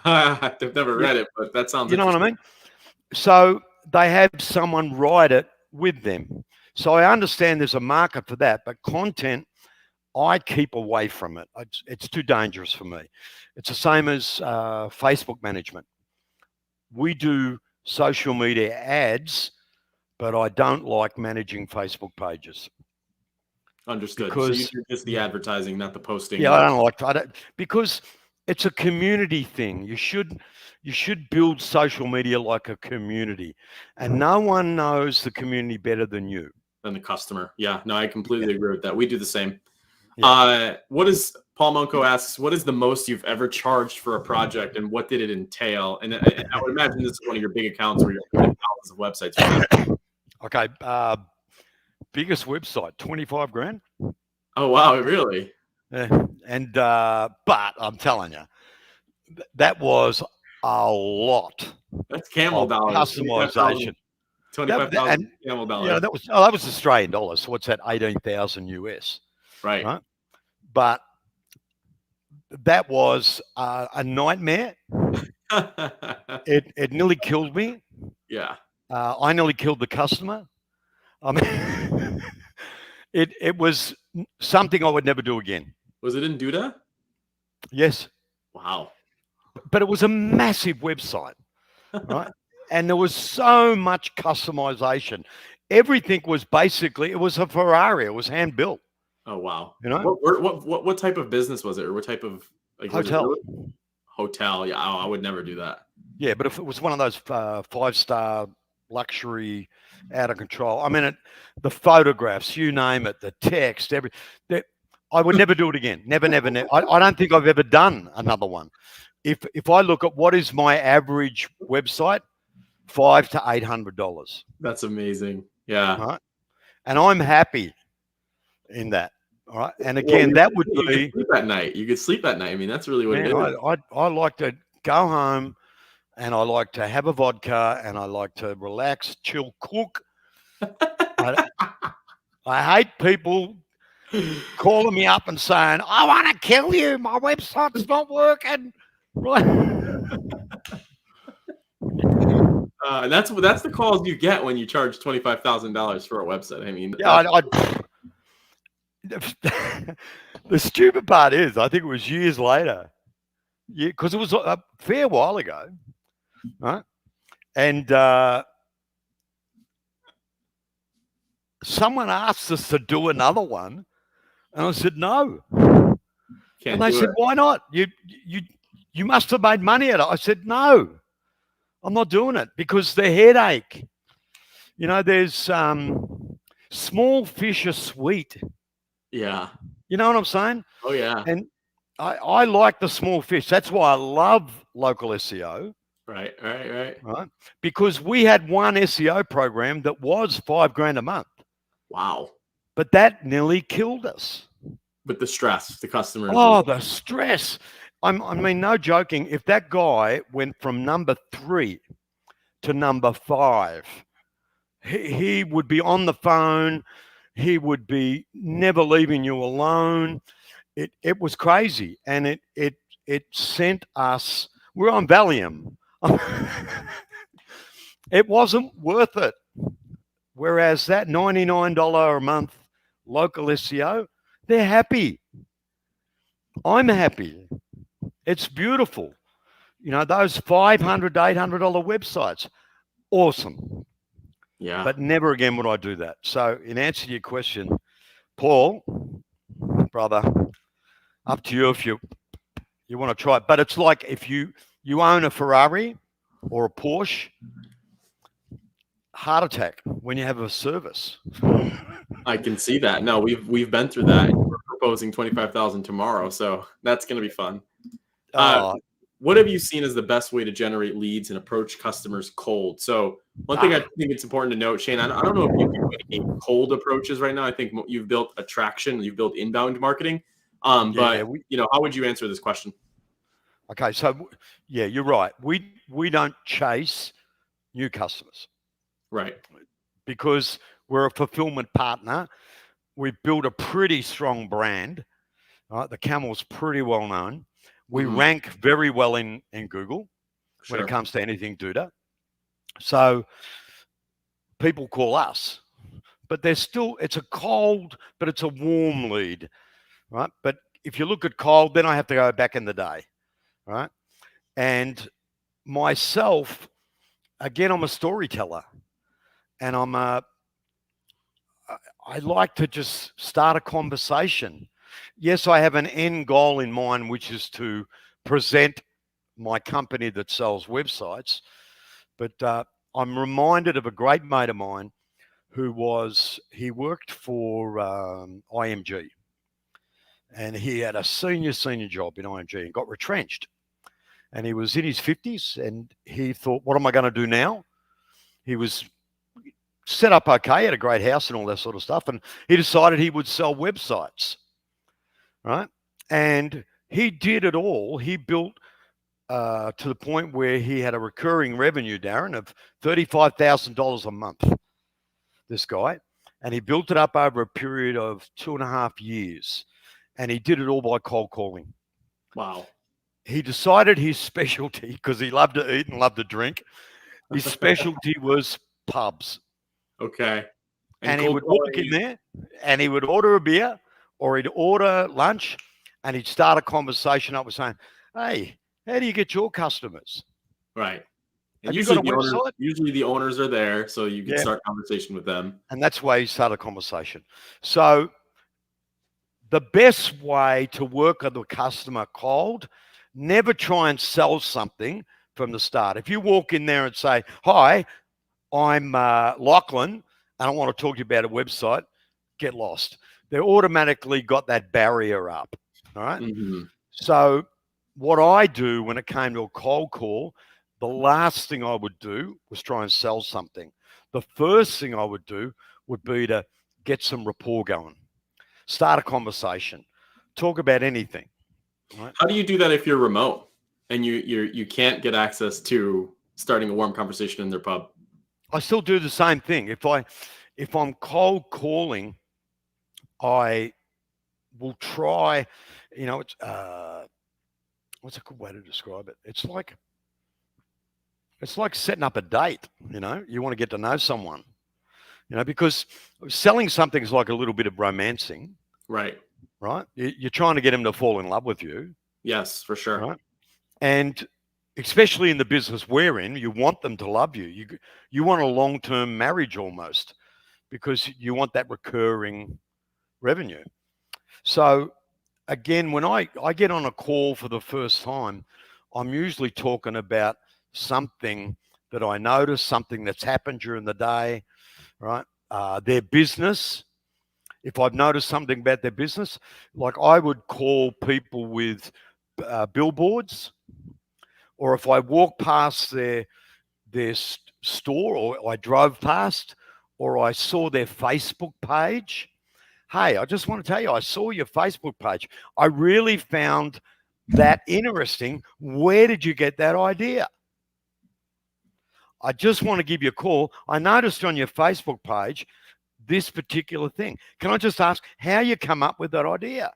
I've never read it, but that sounds You know what I mean? So they have someone write it with them. So I understand there's a market for that, but content, I keep away from it. It's too dangerous for me. It's the same as Facebook management. We do social media ads, but I don't like managing Facebook pages. Understood. Because, so you do just the advertising, not the posting. Yeah, I don't like that because it's a community thing. You should build social media like a community, and no one knows the community better than you. Than the customer. Yeah, no, I completely agree with that. We do the same. Yeah. Paul Monco asks, what is the most you've ever charged for a project, and what did it entail? And I would imagine this is one of your big accounts where you're putting thousands of websites. Okay. Biggest website, 25 grand. Oh, wow. Really? And but I'm telling you, that was a lot. That's Camel dollars. Customization. 25,000 Camel dollars. Yeah, that was Australian dollars. So what's that? 18,000 US. Right. But that was a nightmare. It nearly killed me. Yeah. I nearly killed the customer. I mean, it was something I would never do again. Was it in Duda? Yes. Wow. But it was a massive website, right? And there was so much customization. Everything was basically, it was a Ferrari. It was hand built. Oh, wow. You know, what type of business was it, or what type of hotel? Hotel. Yeah, I would never do that. Yeah, but if it was one of those 5-star luxury, out of control. I mean, the photographs, you name it, the text, I would never do it again. Never. I don't think I've ever done another one. If I look at what is my average website, $500 to $800. That's amazing. Yeah. Right. And I'm happy in that. All right. And again, that would be. You could sleep at night. You could sleep at night. I mean, that's really what it is. I like to go home, and I like to have a vodka, and I like to relax, chill, cook. I hate people calling me up and saying, I want to kill you. My website's not working. Right. That's the calls you get when you charge $25,000 for a website. I mean, the stupid part is, I think it was years later. Yeah, because it was a fair while ago, right? And someone asked us to do another one, and I said no. And they said, why not? You must have made money at it. I said, no, I'm not doing it because the headache. You know, there's small fish are sweet. Yeah. You know what I'm saying? Oh, yeah. And I like the small fish. That's why I love local SEO. Right. Because we had one SEO program that was $5,000 a month. Wow. But that nearly killed us. But the stress, the customers. Oh, the stress. I mean, no joking. If that guy went from number 3 to number 5, he would be on the phone. He would be never leaving you alone. It was crazy. And it sent us, we're on Valium. It wasn't worth it. Whereas that $99 a month local SEO, they're happy. I'm happy. It's beautiful. You know, those $500, $800 websites, awesome. Yeah. But never again would I do that. So in answer to your question, Paul, brother, up to you if you want to try it. But it's like if you own a Ferrari or a Porsche, heart attack when you have a service. I can see that. No, we've been through that. We're proposing 25,000 tomorrow, so that's going to be fun. What have you seen as the best way to generate leads and approach customers cold? So one thing I think it's important to note, Shane, I don't know if you do any cold approaches right now. I think you've built attraction, you've built inbound marketing. But how would you answer this question? Okay, so yeah, you're right. We don't chase new customers Right. because we're a fulfillment partner. We build a pretty strong brand. Right? The Camel's pretty well known. We rank very well in Google when it comes to anything Duda. So people call us, but there's still, it's a cold, but it's a warm lead, right? But if you look at cold, then I have to go back in the day, right? And myself, again, I'm a storyteller, and I like to just start a conversation. Yes, I have an end goal in mind, which is to present my company that sells websites. But I'm reminded of a great mate of mine he worked for IMG, and he had a senior job in IMG and got retrenched. And he was in his 50s, and he thought, what am I going to do now? He was set up okay, had a great house and all that sort of stuff. And he decided he would sell websites, right? And he did it all. He built to the point where he had a recurring revenue, Darren, of $35,000 a month, this guy. And he built it up over a period of 2.5 years. And he did it all by cold calling. Wow. He decided his specialty, because he loved to eat and loved to drink, his specialty was pubs. Okay. And he would walk in there and he would order a beer or he'd order lunch and he'd start a conversation up with saying, hey, how do you get your customers? Right. And Have you got a website? Usually the owners are there, so you can start a conversation with them. And that's why you start a conversation. So the best way to work with the customer cold, never try and sell something from the start. If you walk in there and say, hi, I'm Lachlan, and I want to talk to you about a website, get lost. They automatically got that barrier up. All right. So what I do when it came to a cold call, the last thing I would do was try and sell something. The first thing I would do would be to get some rapport going, start a conversation, talk about anything. Right? How do you do that if you're remote and you can't get access to starting a warm conversation in their pub? I still do the same thing. If I'm cold calling, I will try, it's what's a good way to describe it? It's like setting up a date, you want to get to know someone, because selling something is like a little bit of romancing. Right. You're trying to get them to fall in love with you. Yes, for sure. Right. And especially in the business we're in, you want them to love you. You want a long-term marriage almost, because you want that recurring revenue. So again, when I get on a call for the first time, I'm usually talking about something that I noticed, something that's happened during the day, right? Their business. If I've noticed something about their business, like I would call people with billboards, or if I walk past their store, or I drove past, or I saw their Facebook page. Hey, I just want to tell you, I saw your Facebook page. I really found that interesting. Where did you get that idea? I just want to give you a call. I noticed on your Facebook page this particular thing. Can I just ask how you come up with that idea?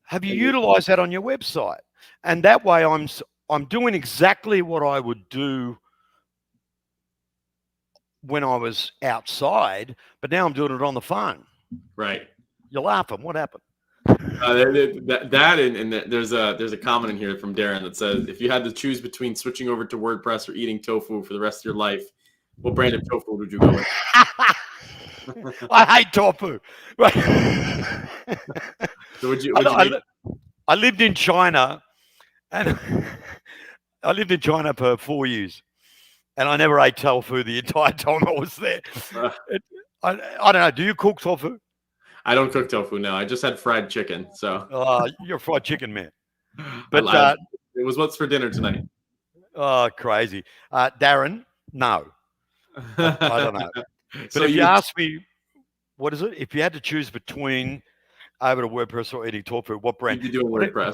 Have you utilized that on your website? And that way I'm doing exactly what I would do when I was outside, but now I'm doing it on the phone. Right. You're laughing. What happened? There's a comment in here from Darren that says, if you had to choose between switching over to WordPress or eating tofu for the rest of your life, what brand of tofu would you go with? I hate tofu. So I lived in China, and I lived in China for 4 years, and I never ate tofu the entire time I was there. I don't know. Do you cook tofu? I don't cook tofu. No, I just had fried chicken. So you're a fried chicken man. But it was what's for dinner tonight. Oh, crazy, Darren. No, I don't know. But so if you ask me, what is it? If you had to choose between over to WordPress or eating tofu, what brand? You'd be doing WordPress.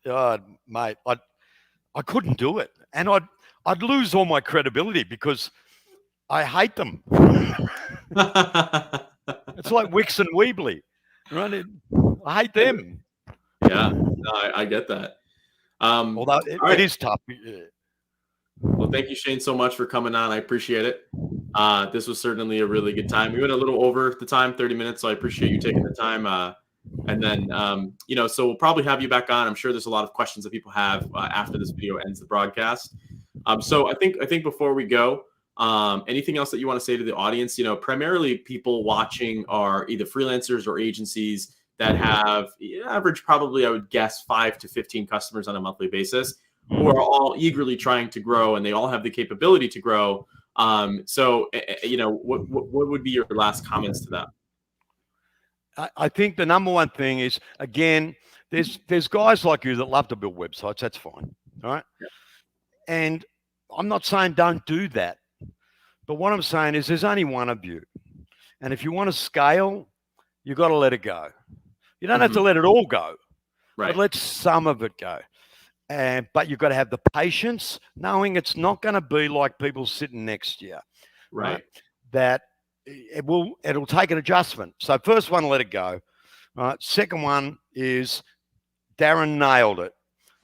Mate, I couldn't do it, and I'd lose all my credibility because I hate them. It's like Wix and Weebly, right? I hate them. Yeah, no, I get that. Although it is tough. Well, thank you, Shane, so much for coming on. I appreciate it. This was certainly a really good time. We went a little over the time, 30 minutes, so I appreciate you taking the time. And then, so we'll probably have you back on. I'm sure there's a lot of questions that people have after this video ends the broadcast. So I think before we go, anything else that you want to say to the audience? Primarily people watching are either freelancers or agencies that have average, probably I would guess 5 to 15 customers on a monthly basis, who are all eagerly trying to grow, and they all have the capability to grow. What would be your last comments to that? I think the number one thing is, again, there's guys like you that love to build websites. That's fine, all right? Yeah. And I'm not saying don't do that. But what I'm saying is there's only one of you. And if you want to scale, you've got to let it go. You don't have to let it all go, but let some of it go. But you've got to have the patience, knowing it's not going to be like people sitting next to you. Right? That it'll take an adjustment. So first one, let it go. Right? Second one is Darren nailed it.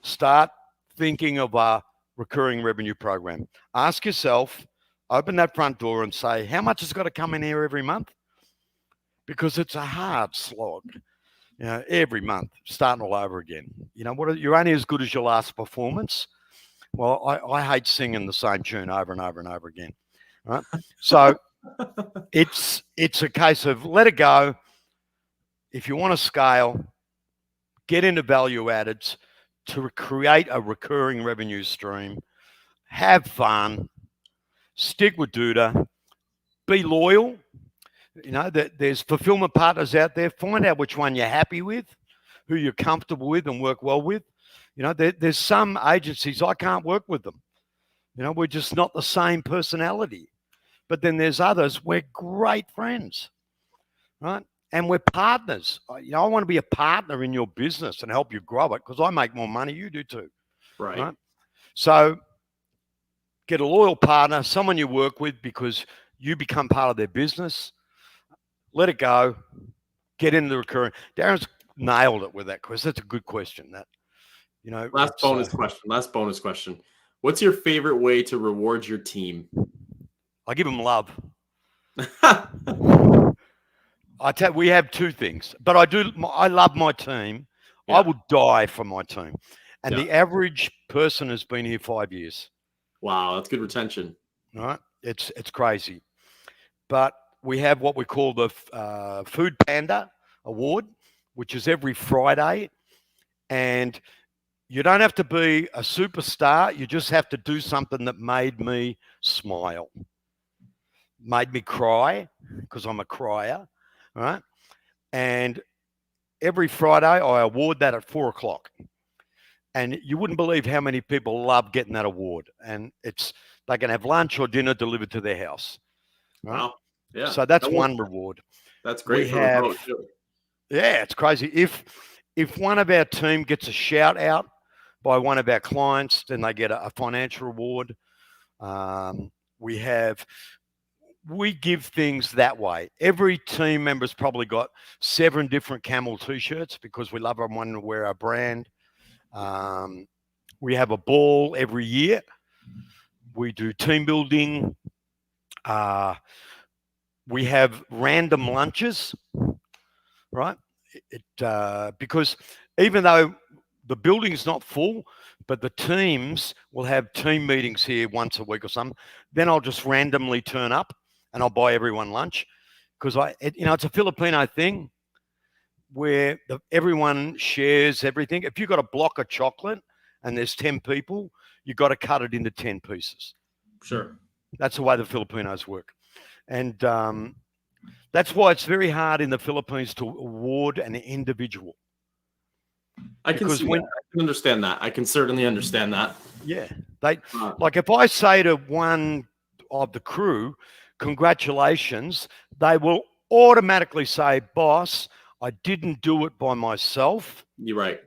Start thinking of a recurring revenue program. Ask yourself, open that front door and say, how much has got to come in here every month? Because it's a hard slog. Every month, starting all over again. You're only as good as your last performance. Well, I hate singing the same tune over and over and over again. Right? So it's a case of let it go. If you want to scale, get into value added to create a recurring revenue stream. Have fun. Stick with Duda. Be loyal. There's fulfillment partners out there. Find out which one you're happy with, who you're comfortable with and work well with. There's some agencies, I can't work with them. We're just not the same personality. But then there's others, we're great friends, right? And we're partners. I want to be a partner in your business and help you grow it because I make more money, you do too. Right? So get a loyal partner, someone you work with because you become part of their business. Let it go. Get into the recurring. Darren's nailed it with that question. That's a good question. Last bonus question. What's your favorite way to reward your team? I give them love. We have two things, but I love my team. Yeah. I will die for my team. And the average person has been here 5 years. Wow, that's good retention. All right. It's crazy. But we have what we call the Food Panda Award, which is every Friday. And you don't have to be a superstar. You just have to do something that made me smile, made me cry, because I'm a crier, right? And every Friday, I award that at 4:00. And you wouldn't believe how many people love getting that award. And they can have lunch or dinner delivered to their house. Right? Wow. Yeah. So that's one reward. That's great. Yeah, it's crazy. If one of our team gets a shout out by one of our clients, then they get a financial reward. We give things that way. Every team member's probably got 7 different Camel t-shirts because we love everyone to wear our brand. We have a ball every year. We do team building. We have random lunches, right? Because even though the building's not full, but the teams will have team meetings here once a week or something, then I'll just randomly turn up and I'll buy everyone lunch because it's a Filipino thing where everyone shares everything. If you've got a block of chocolate and there's 10 people, you've got to cut it into 10 pieces. Sure. That's the way the Filipinos work. And that's why it's very hard in the Philippines to award an individual. I can understand that. I can certainly understand that. Yeah. Like if I say to one of the crew, congratulations, they will automatically say, boss, I didn't do it by myself. You're right.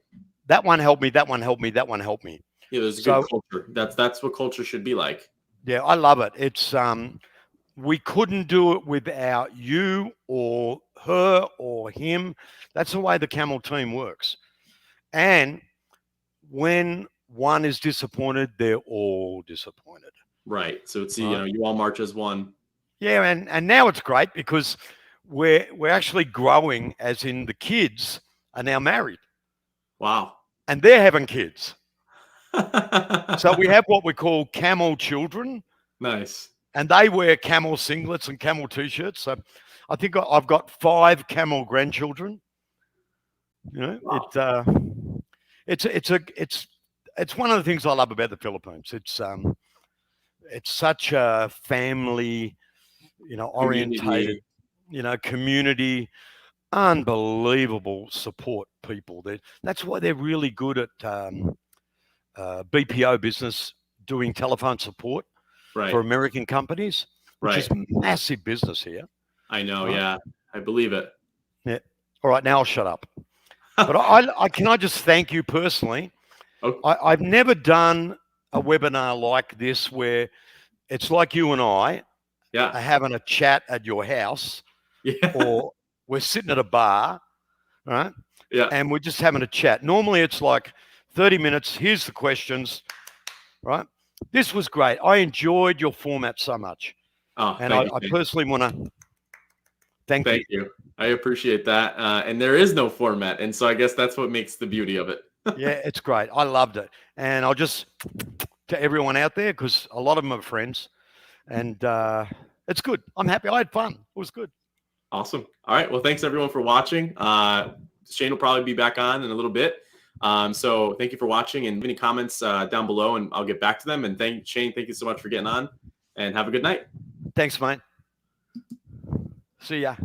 that one helped me, that one helped me, that one helped me. Yeah, there's a good culture. That's what culture should be like. Yeah, I love it. It's we couldn't do it without you or her or him. That's the way the Camel team works. And when one is disappointed, they're all disappointed. Right. So it's, Right. you all march as one. Yeah, and now it's great because we're actually growing, as in the kids are now married. Wow. And they're having kids. So we have what we call Camel children. Nice. And they wear Camel singlets and Camel t-shirts. So I think I've got 5 Camel grandchildren. Wow. It's one of the things I love about the Philippines. It's such a family, orientated, community, unbelievable support people. That's why they're really good at BPO business, doing telephone support for American companies, which is massive business here. I know. Right? Yeah, I believe it. Yeah. All right, now I'll shut up. But I can I just thank you personally. Okay. I've never done a webinar like this where it's like you and I are having a chat at your house, or we're sitting at a bar, right? Yeah. And we're just having a chat. Normally it's like 30 minutes. Here's the questions, right? This was great. I enjoyed your format so much. Oh, and I personally want to thank you. I appreciate that. And there is no format. And so I guess that's what makes the beauty of it. Yeah, it's great. I loved it. And I'll just, to everyone out there, because a lot of them are friends, and it's good. I'm happy. I had fun. It was good. Awesome. All right. Well, thanks everyone for watching. Shane will probably be back on in a little bit. So thank you for watching, and any comments down below, and I'll get back to them. And Shane, thank you so much for getting on, and have a good night. Thanks, mate. See ya.